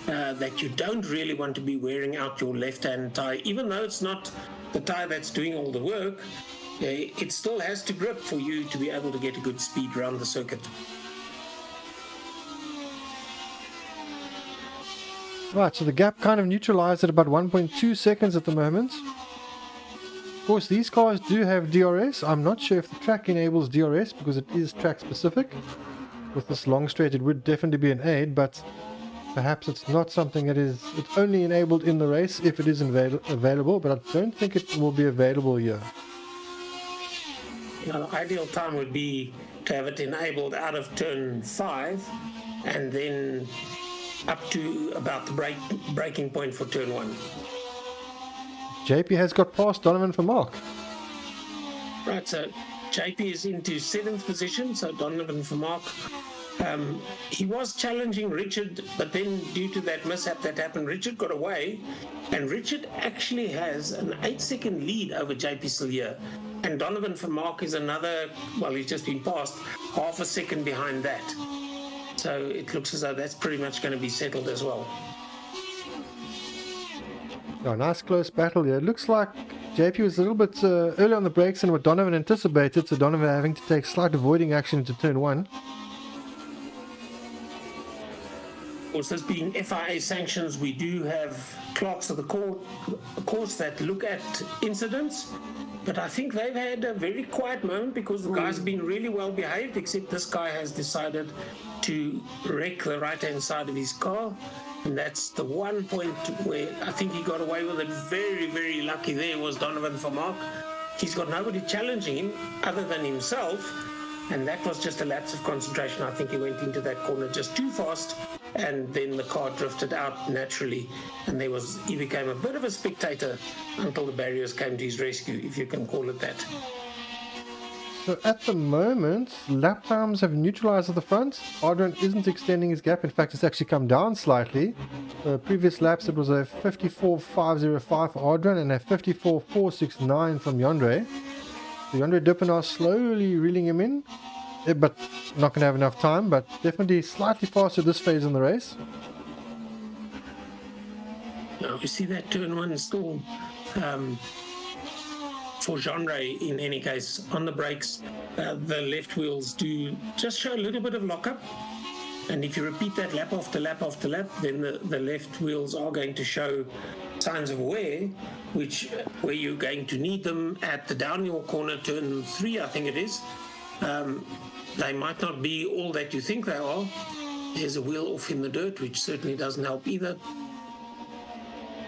That you don't really want to be wearing out your left-hand tyre, even though it's not the tyre that's doing all the work. It still has to grip for you to be able to get a good speed around the circuit. Right, so the gap kind of neutralized at about 1.2 seconds at the moment. Of course, these cars do have DRS. I'm not sure if the track enables DRS because it is track specific. With this long straight, it would definitely be an aid, but perhaps it's not something that is, it's only enabled in the race if it is available, but I don't think it will be available here. The ideal time would be to have it enabled out of turn 5 and then up to about the braking point for turn 1. JP has got past Donovan for Mark. Right, so JP is into 7th position, so Donovan for Mark. He was challenging Richard, but then due to that mishap that happened, Richard got away, and Richard actually has an 8-second lead over JP Sillier, and Donovan for Mark is another, well, he's just been passed, half a second behind that. So it looks as though that's pretty much going to be settled as well. Oh, nice close battle here. It looks like JP was a little bit early on the brakes than what Donovan anticipated, so Donovan having to take slight avoiding action into turn 1. Of course, this being FIA sanctions, we do have clerks of the course that look at incidents, but I think they've had a very quiet moment because the guys have been really well behaved, except this guy has decided to wreck the right-hand side of his car. And that's the one point where I think he got away with it. Very, very lucky there was Donovan for Mark. He's got nobody challenging him other than himself. And that was just a lapse of concentration. I think he went into that corner just too fast. And then the car drifted out naturally. And he became a bit of a spectator until the barriers came to his rescue, if you can call it that. So at the moment, lap times have neutralized at the front. Adrian isn't extending his gap. In fact, it's actually come down slightly. Previous laps, it was a 54.505 for Adrian and a 54.469 from Yandre. So Yandre Duppenaar slowly reeling him in, but not going to have enough time, but definitely slightly faster this phase in the race. Now, you see that turn 1 stall. For genre, in any case, on the brakes, the left wheels do just show a little bit of lockup. And if you repeat that lap after lap after lap, then the left wheels are going to show signs of wear, where you're going to need them at the downhill corner, turn 3, I think it is. They might not be all that you think they are. There's a wheel off in the dirt, which certainly doesn't help either.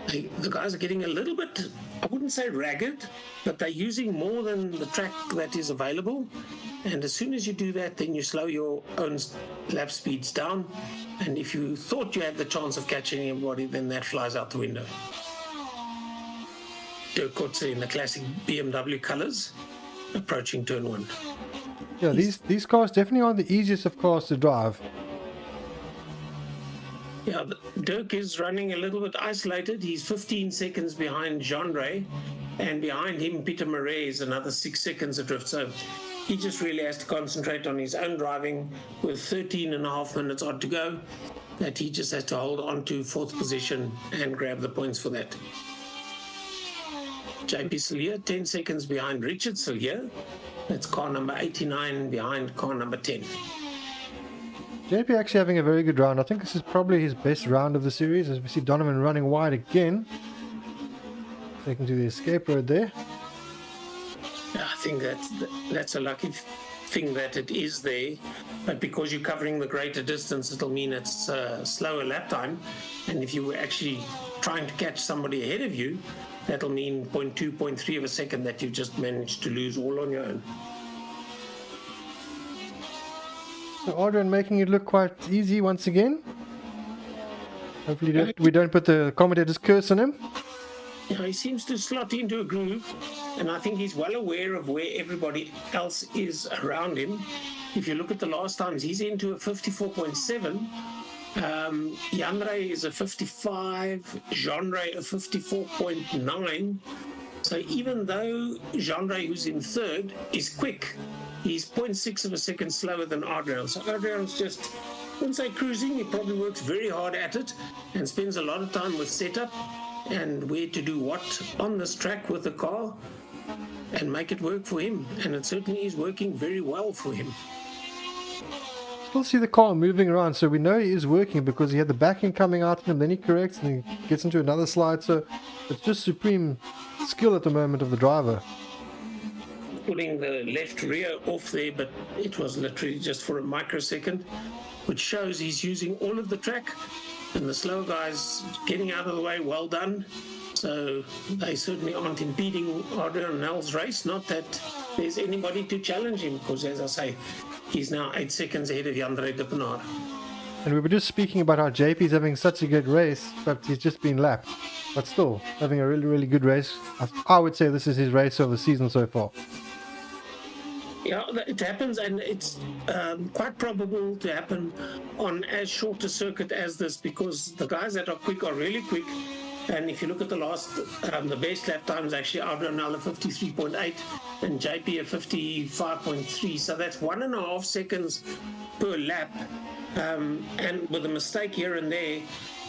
The guys are getting a little bit, I wouldn't say ragged, but they're using more than the track that is available. And as soon as you do that, then you slow your own lap speeds down. And if you thought you had the chance of catching anybody, then that flies out the window. Dirk Coetzee in the classic BMW colors, approaching turn 1. Yeah, these cars definitely aren't the easiest of cars to drive. Yeah, Dirk is running a little bit isolated. He's 15 seconds behind Jean-Ray, and behind him, Peter Marais is another 6 seconds adrift. So he just really has to concentrate on his own driving with 13 and a half minutes odd to go, that he just has to hold on to 4th position and grab the points for that. JP Sillier, 10 seconds behind Richard Sillier. That's car number 89 behind car number 10. JP actually having a very good round. I think this is probably his best round of the series, as we see Donovan running wide again. Taking to the escape road there. Yeah, I think that's a lucky thing that it is there, but because you're covering the greater distance, it'll mean it's a slower lap time. And if you were actually trying to catch somebody ahead of you, that'll mean 0.2, 0.3 of a second that you've just managed to lose all on your own. So Adrian making it look quite easy once again. Hopefully we don't put the commentator's curse on him. He seems to slot into a groove, and I think he's well aware of where everybody else is around him. If you look at the last times, he's into a 54.7. Janre is a 55, Genre a 54.9. So even though Genre, who's in third, is quick, he's 0.6 of a second slower than Adrian. So Adrian's just, I wouldn't say cruising, he probably works very hard at it and spends a lot of time with setup and where to do what on this track with the car and make it work for him. And it certainly is working very well for him. Still see the car moving around, so we know he is working because he had the backing coming out of him, then he corrects and he gets into another slide. So it's just supreme skill at the moment of the driver. Putting the left rear off there, but it was literally just for a microsecond, which shows he's using all of the track, and the slow guys getting out of the way. Well done. So they certainly aren't impeding Adrian Nell's race. Not that there's anybody to challenge him, because as I say, he's now 8 seconds ahead of Janre de Penard. And we were just speaking about how JP's having such a good race, but he's just been lapped. But still, having a really, really good race. I would say this is his race of the season so far. Yeah, it happens, and it's quite probable to happen on as short a circuit as this, because the guys that are quick are really quick. And if you look at the last, the best lap times actually, Adrian Nell 53.8 and JP a 55.3. So that's 1.5 seconds per lap. And with a mistake here and there,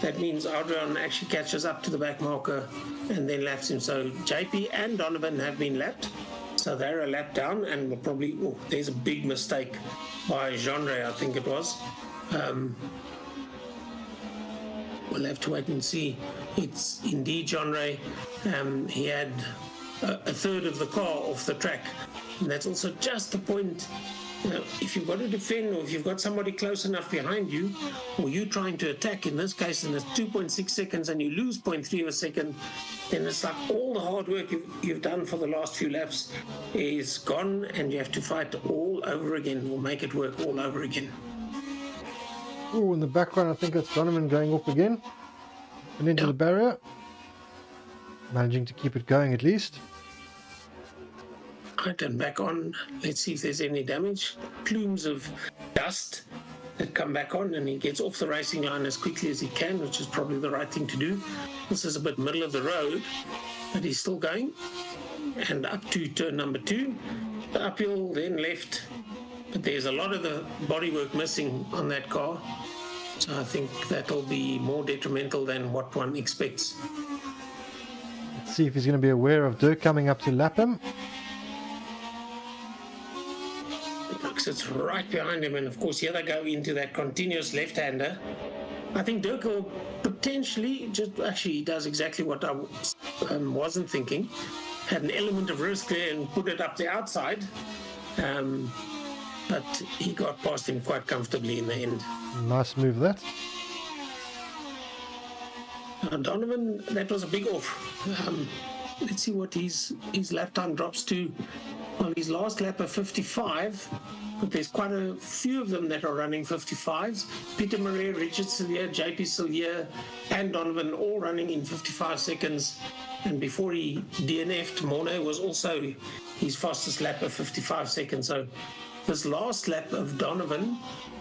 that means Adrian actually catches up to the back marker and then laps him. So JP and Donovan have been lapped. So they're a lap down, and we'll probably, there's a big mistake by Genre, I think it was. We'll have to wait and see. It's indeed Genre. He had a third of the car off the track. And that's also just the point. If you've got to defend, or if you've got somebody close enough behind you, or you trying to attack, in this case, and it's 2.6 seconds and you lose 0.3 of a second, then it's like all the hard work you've done for the last few laps is gone, and you have to fight all over again, or make it work all over again. Oh, in the background, I think that's Donovan going off again and into the barrier. Managing to keep it going at least. Right, and back on. Let's see if there's any damage. Plumes of dust that come back on, and he gets off the racing line as quickly as he can, which is probably the right thing to do. This is a bit middle of the road, but he's still going. And up to turn number 2. The uphill, then left. But there's a lot of the bodywork missing on that car. So I think that'll be more detrimental than what one expects. Let's see if he's going to be aware of Dirk coming up to lap him. Dirk sits right behind him, and of course here they go into that continuous left-hander. I think Dirk will potentially, he does exactly what I wasn't thinking. Had an element of risk there and put it up the outside. But he got past him quite comfortably in the end. Nice move, that. Donovan, that was a big off. Let's see what his lap time drops to. On his last lap of 55, but there's quite a few of them that are running 55s. Peter Marais, Richard Sillier, JP Sillier, and Donovan all running in 55 seconds. And before he DNF'd, Mornay was also his fastest lap of 55 seconds. So this last lap of Donovan,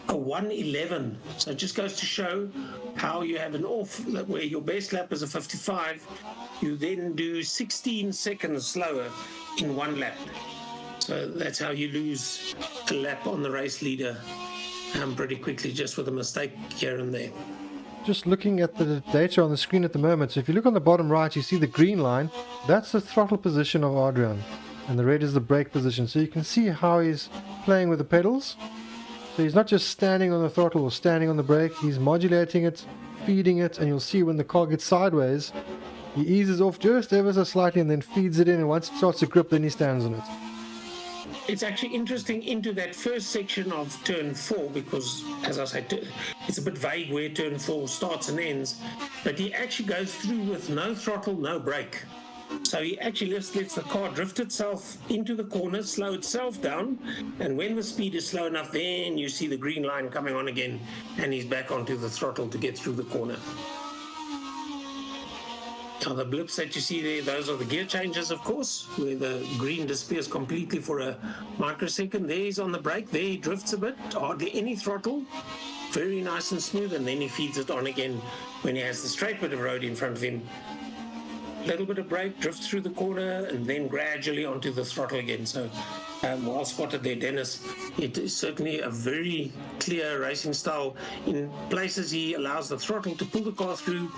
a 1:11. So it just goes to show how you have an off where your best lap is a 55. You then do 16 seconds slower in one lap. So that's how you lose a lap on the race leader pretty quickly, just with a mistake here and there. Just looking at the data on the screen at the moment. So if you look on the bottom right, you see the green line. That's the throttle position of Adrian. And the red is the brake position. So you can see how he's playing with the pedals. So he's not just standing on the throttle or standing on the brake. He's modulating it, feeding it. And you'll see when the car gets sideways, he eases off just ever so slightly and then feeds it in. And once it starts to grip, then he stands on it. It's actually interesting into that first section of turn 4, because, as I said, it's a bit vague where turn 4 starts and ends, but he actually goes through with no throttle, no brake. So he actually lets the car drift itself into the corner, slow itself down, and when the speed is slow enough, then you see the green line coming on again, and he's back onto the throttle to get through the corner. Now, the blips that you see there, those are the gear changes, of course, where the green disappears completely for a microsecond. There he's on the brake. There he drifts a bit, hardly any throttle. Very nice and smooth, and then he feeds it on again when he has the straight bit of road in front of him. Little bit of brake, drift through the corner, and then gradually onto the throttle again. So, well spotted there, Dennis. It is certainly a very clear racing style. In places, he allows the throttle to pull the car through.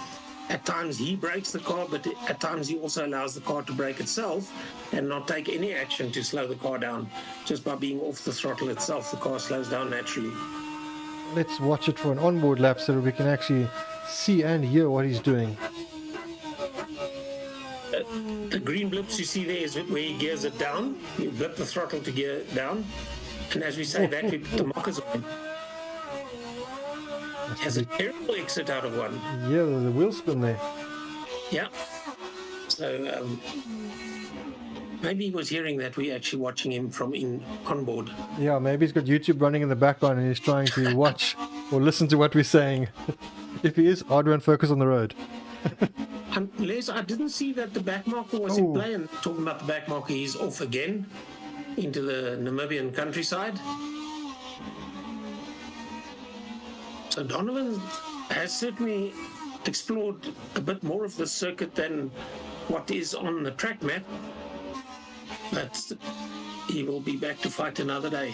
At times, he brakes the car, but at times, he also allows the car to brake itself and not take any action to slow the car down. Just by being off the throttle itself, the car slows down naturally. Let's watch it for an onboard lap so that we can actually see and hear what he's doing. The green blips you see there is where he gears it down. You blip the throttle to gear it down. And as we say that, we put the markers on. He has a terrible exit out of one. Yeah, there's a wheel spin there. Yeah. So maybe he was hearing that we're actually watching him from on board. Yeah, maybe he's got YouTube running in the background and he's trying to watch or listen to what we're saying. If he is, Adrian, focus on the road. Les, I didn't see that the back marker was in play. And talking about the back marker, he's off again into the Namibian countryside. So Donovan has certainly explored a bit more of the circuit than what is on the track map. But he will be back to fight another day.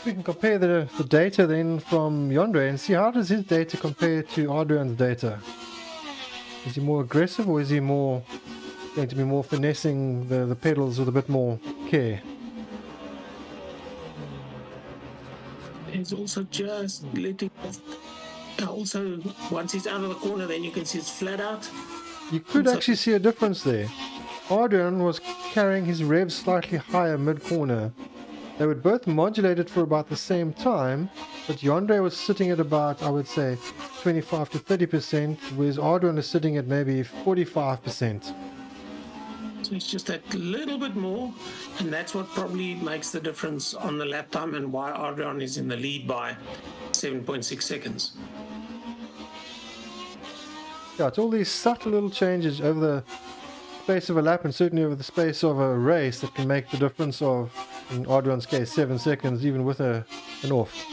We can compare the data then from Yondre and see how does his data compare to Adrian's data. Is he more aggressive or is he more going to be more finessing the pedals with a bit more care? He's also just letting off. Also, once he's out of the corner, then you can see it's flat out. You could actually see a difference there. Adrian was carrying his revs slightly higher mid-corner. They were both modulated for about the same time, but Yondre was sitting at about, I would say, 25 to 30%, whereas Adrian is sitting at maybe 45%. So it's just that little bit more, and that's what probably makes the difference on the lap time and why Adrian is in the lead by 7.6 seconds. Yeah, it's all these subtle little changes over the space of a lap and certainly over the space of a race that can make the difference of, in Adrian's case, 7 seconds, even with an off.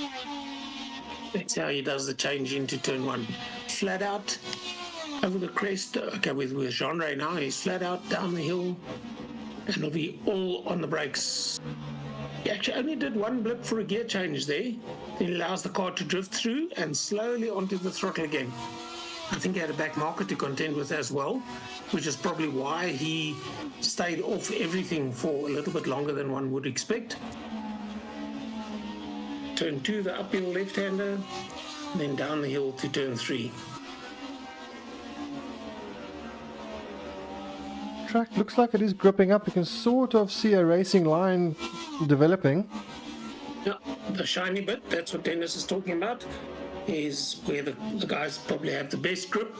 That's how he does the change into turn one. Flat out over the crest. Okay, with Jean-Ray now, he's flat out down the hill and it'll be all on the brakes. He actually only did one blip for a gear change there. It allows the car to drift through and slowly onto the throttle again. I think he had a back marker to contend with as well, which is probably why he stayed off everything for a little bit longer than one would expect. Turn 2, the uphill left-hander, then down the hill to turn 3. Track looks like it is gripping up. You can sort of see a racing line developing. Yeah, the shiny bit, that's what Dennis is talking about, is where the guys probably have the best grip.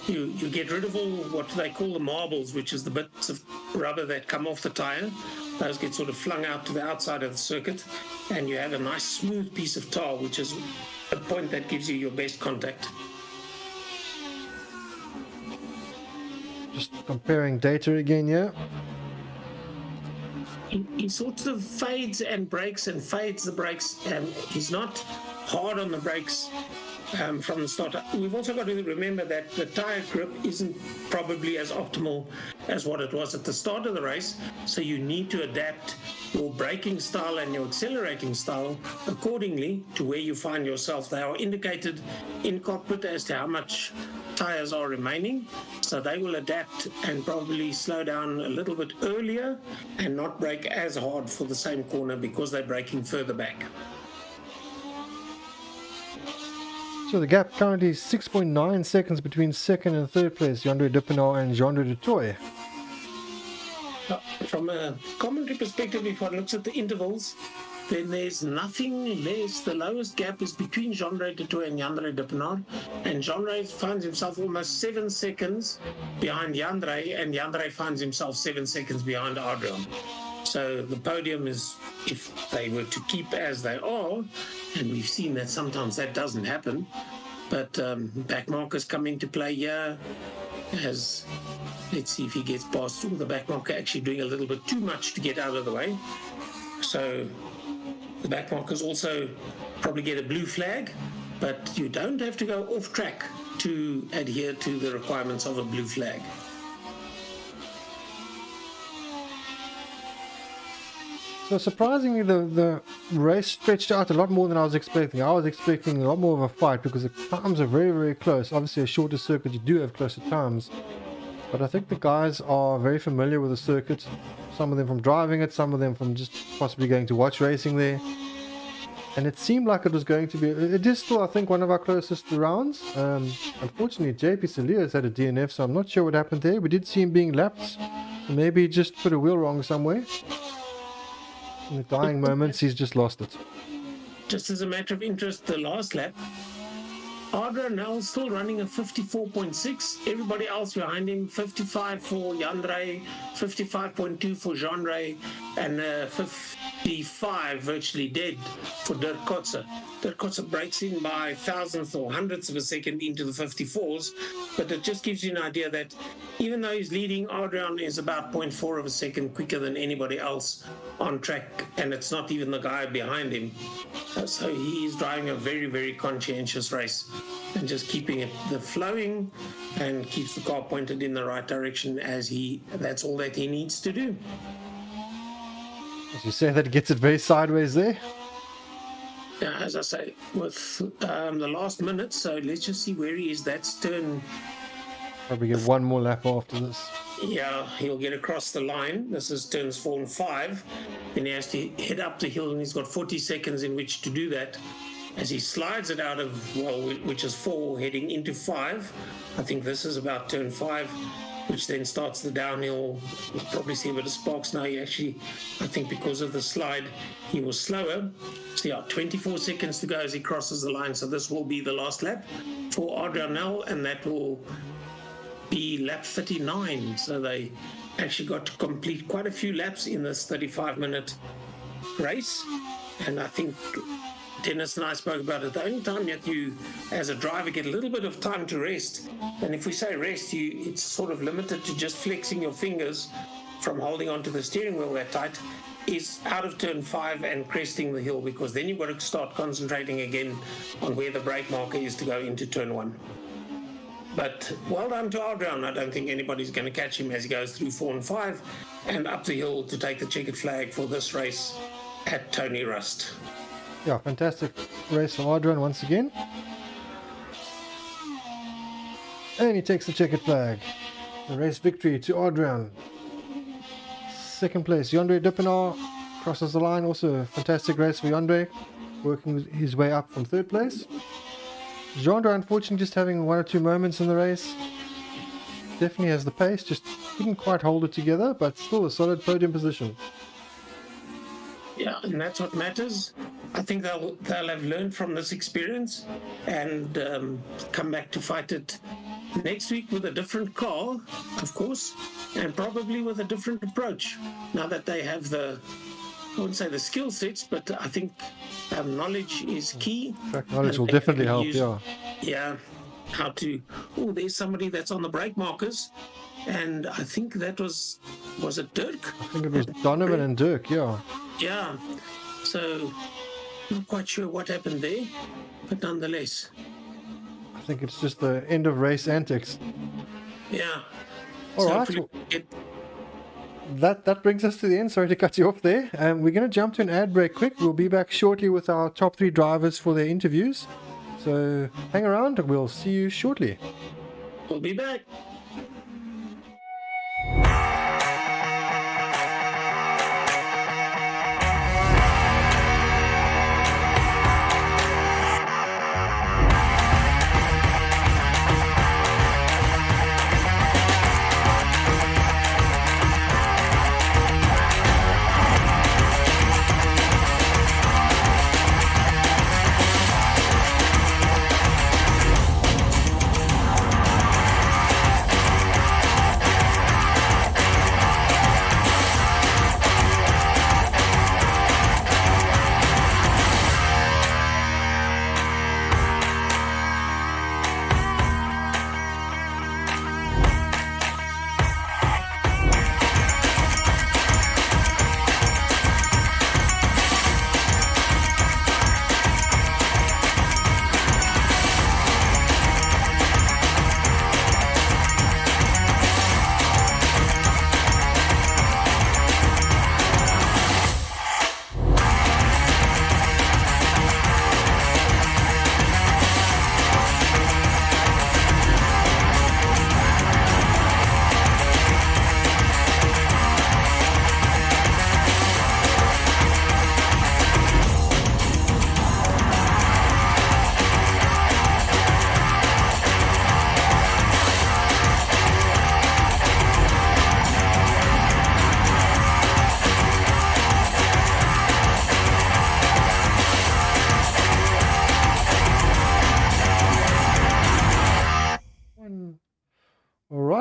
You get rid of all what they call the marbles, which is the bits of rubber that come off the tire. Those get sort of flung out to the outside of the circuit, and you have a nice smooth piece of tar, which is a point that gives you your best contact. Just comparing data again, yeah. He sort of fades and brakes and fades the brakes. He's not hard on the brakes from the start. We've also got to remember that the tire grip isn't probably as optimal as what it was at the start of the race. So you need to adapt your braking style and your accelerating style accordingly to where you find yourself. They are indicated in cockpit as to how much tires are remaining, so they will adapt and probably slow down a little bit earlier and not brake as hard for the same corner because they're braking further back. So the gap currently is 6.9 seconds between second and third place, Yondre Dippenaar and Jean-Louis du Toit. From a commentary perspective, if one looks at the intervals, then there's nothing less. The lowest gap is between Jean-Louis du Toit and Yandre Dippenaar, and Jean-Louis finds himself almost 7 seconds behind Yandre, and Yandre finds himself 7 seconds behind Adrian. So the podium is, if they were to keep as they are, and we've seen that sometimes that doesn't happen, But back markers come into play here. As let's see if he gets past the back marker actually doing a little bit too much to get out of the way. So the back markers also probably get a blue flag, but you don't have to go off track to adhere to the requirements of a blue flag. So surprisingly, the race stretched out a lot more than I was expecting. I was expecting a lot more of a fight because the times are very, very close. Obviously, a shorter circuit, you do have closer times. But I think the guys are very familiar with the circuit. Some of them from driving it, some of them from just possibly going to watch racing there. And it seemed like it was going to be... It is still, I think, one of our closest rounds. Unfortunately, JP Saliers had a DNF, so I'm not sure what happened there. We did see him being lapped. So maybe he just put a wheel wrong somewhere. In the dying moments, he's just lost it. Just as a matter of interest, the last lap, Adrian still running a 54.6. Everybody else behind him, 55 for Jan-Ray, 55.2 for Jean-Ray, and 55 virtually dead for Dirk Kotze. Dirk Kotze breaks in by thousandths or hundredths of a second into the 54s, but it just gives you an idea that even though he's leading, Adrian is about 0.4 of a second quicker than anybody else on track, and it's not even the guy behind him. So he's driving a very, very conscientious race and just keeping it flowing and keeps the car pointed in the right direction that's all that he needs to do. As you say, that gets it very sideways there. Yeah, as I say, with the last minute, so let's just see where he is. That's turn. Probably get one more lap after this. Yeah, he'll get across the line. This is turns 4 and 5. Then he has to head up the hill, and he's got 40 seconds in which to do that. As he slides it out of, which is 4, heading into 5. I think this is about turn 5, which then starts the downhill. You'll probably see a bit of sparks now. He actually, I think because of the slide, he was slower. So yeah, 24 seconds to go as he crosses the line. So this will be the last lap for Adrian, and that will be lap 39. So they actually got to complete quite a few laps in this 35-minute race. And I think Dennis and I spoke about it. The only time that you, as a driver, get a little bit of time to rest, and if we say rest, it's sort of limited to just flexing your fingers from holding onto the steering wheel that tight, is out of turn 5 and cresting the hill, because then you've got to start concentrating again on where the brake marker is to go into turn 1. But well done to Adrian. I don't think anybody's going to catch him as he goes through 4 and 5 and up the hill to take the checkered flag for this race at Tony Rust. Yeah, fantastic race for Adrian once again. And he takes the checkered flag. The race victory to Adrian. Second place, Yandre Duppenaar crosses the line. Also a fantastic race for Yandre, working his way up from 3rd place. Jean-Dre, unfortunately, just having 1 or 2 moments in the race. Definitely has the pace, just couldn't quite hold it together, but still a solid podium position. Yeah, and that's what matters. I think they'll have learned from this experience and come back to fight it next week with a different car, of course, and probably with a different approach. Now that they have I wouldn't say the skill sets, but I think knowledge is key. Track knowledge will definitely help, yeah. Yeah, how to... Oh, there's somebody that's on the brake markers, and I think that was it Dirk? I think it was Donovan and Dirk, yeah. Yeah, so not quite sure what happened there, but nonetheless. I think it's just the end of race antics. Yeah. All right. That brings us to the end. Sorry to cut you off there. We're going to jump to an ad break quick. We'll be back shortly with our top 3 drivers for their interviews. So hang around and we'll see you shortly. We'll be back.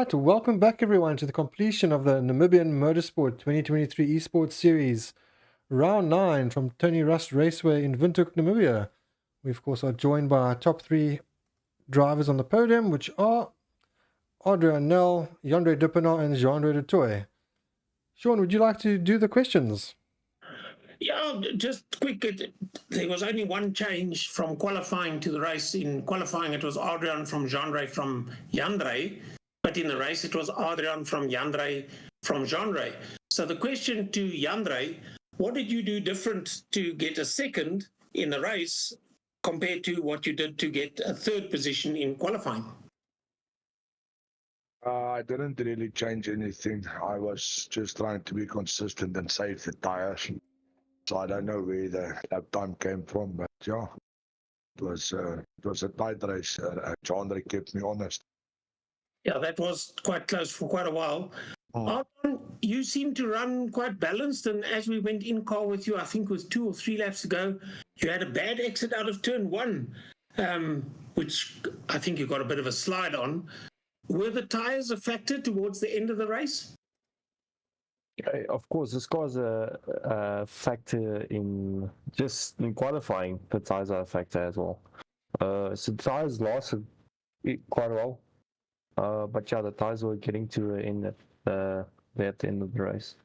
right, welcome back everyone to the completion of the Namibian Motorsport 2023 eSports Series, Round 9 from Tony Rust Raceway in Windhoek, Namibia. We of course are joined by our top 3 drivers on the podium, which are Adrian Nel, Jandre Duppenaar and Jean-Ray de Toy. Sean, would you like to do the questions? Yeah, just quick. There was only one change from qualifying to the race. In qualifying, it was Adrian from Jean-Ray from Jandre, but in the race, it was Adrian from Jandre from Jean-Ray. So the question to Jandre, what did you do different to get a second in the race compared to what you did to get a third position in qualifying? I didn't really change anything. I was just trying to be consistent and save the tires. So I don't know where the lap time came from, but yeah, it was a tight race. Chandra kept me honest. Yeah, that was quite close for quite a while. Adrian, you seem to run quite balanced, and as we went in car with you, I think with 2 or 3 laps to go, you had a bad exit out of turn 1, which I think you got a bit of a slide on. Were the tires a factor towards the end of the race? Of course, this car's a factor in qualifying. The tires are a factor as well. So the tires lasted quite well, but yeah, the tires were getting to the end at the end of the race.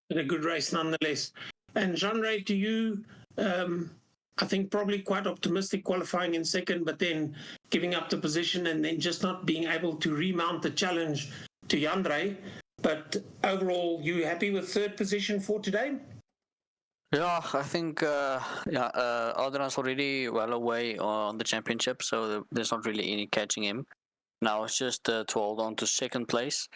But a good race nonetheless. And Jean-Ray, to you, I think probably quite optimistic qualifying in second, but then giving up the position and then just not being able to remount the challenge to Jandre. But overall, you happy with third position for today? Yeah, I think Adrian's already well away on the championship, so there's not really any catching him. Now it's just to hold on to second place.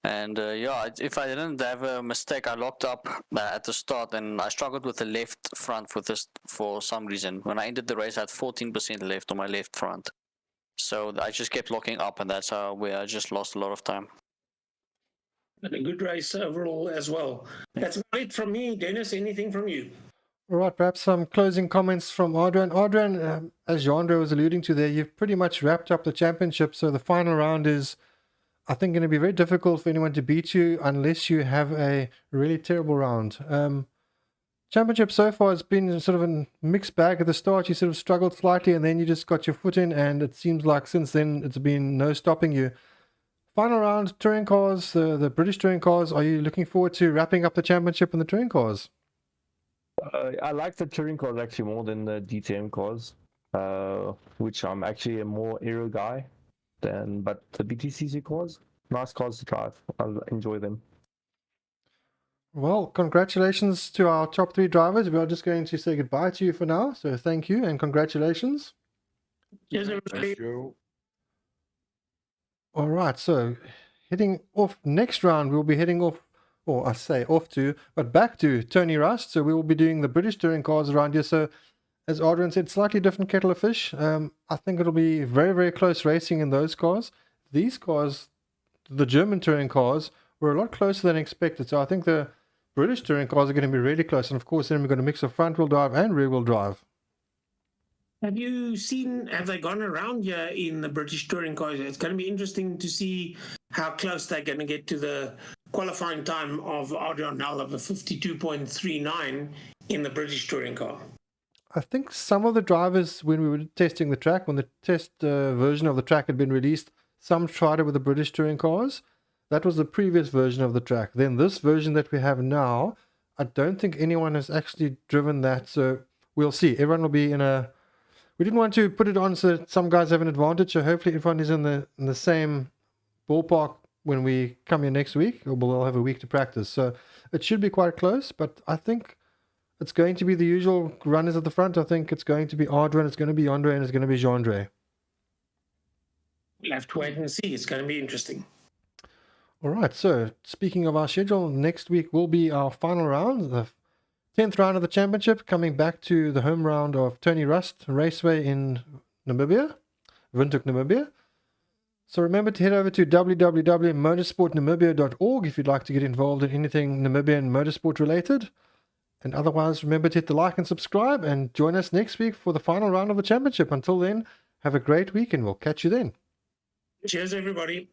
And if I didn't have a mistake, I locked up at the start and I struggled with the left front for some reason. When I ended the race, I had 14% left on my left front. So I just kept locking up, and that's where I just lost a lot of time. And a good race overall as well. That's about it from me. Dennis, anything from you? All right, perhaps some closing comments from Adrian. Adrian, as Jean-Ray was alluding to there, you've pretty much wrapped up the championship, so the final round is, I think, going to be very difficult for anyone to beat you unless you have a really terrible round. Championship so far has been sort of a mixed bag at the start. You sort of struggled slightly and then you just got your foot in, and it seems like since then it's been no stopping you. Final round, touring cars, the British touring cars. Are you looking forward to wrapping up the championship in the touring cars? I like the touring cars actually more than the DTM cars, which I'm actually a more aero guy but the BTCC cars, nice cars to drive. I'll enjoy them. Well, congratulations to our top 3 drivers. We are just going to say goodbye to you for now. So thank you and congratulations. Yes, everybody. Thank you. All right, so heading off next round, we'll be heading off, or I say off to, but back to Tony Rust. So we will be doing the British touring cars around here. So as Adrian said, slightly different kettle of fish. I think it'll be very, very close racing in those cars. These cars, the German touring cars, were a lot closer than expected. So I think the British touring cars are going to be really close. And of course, then we're going to mix of front-wheel drive and rear-wheel drive. Have they gone around here in the British touring cars? It's going to be interesting to see how close they're going to get to the qualifying time of Adrian Nel of a 52.39 in the British touring car. I think some of the drivers, when we were testing the track, when the test version of the track had been released, some tried it with the British touring cars. That was the previous version of the track. Then this version that we have now, I don't think anyone has actually driven that. So we'll see. Everyone will be in a... We didn't want to put it on so that some guys have an advantage. So hopefully everyone is in the same ballpark when we come here next week. We'll have a week to practice. So it should be quite close. But I think it's going to be the usual runners at the front. I think it's going to be Adrian, it's going to be Andre, and it's going to be Jean-Ray. We'll have to wait and see. It's going to be interesting. All right. So speaking of our schedule, next week will be our final round, the 10th round of the championship, coming back to the home round of Tony Rust Raceway in Namibia, Windhoek, Namibia. So remember to head over to www.motorsportnamibia.org if you'd like to get involved in anything Namibian motorsport related. And otherwise, remember to hit the like and subscribe and join us next week for the final round of the championship. Until then, have a great week and we'll catch you then. Cheers, everybody.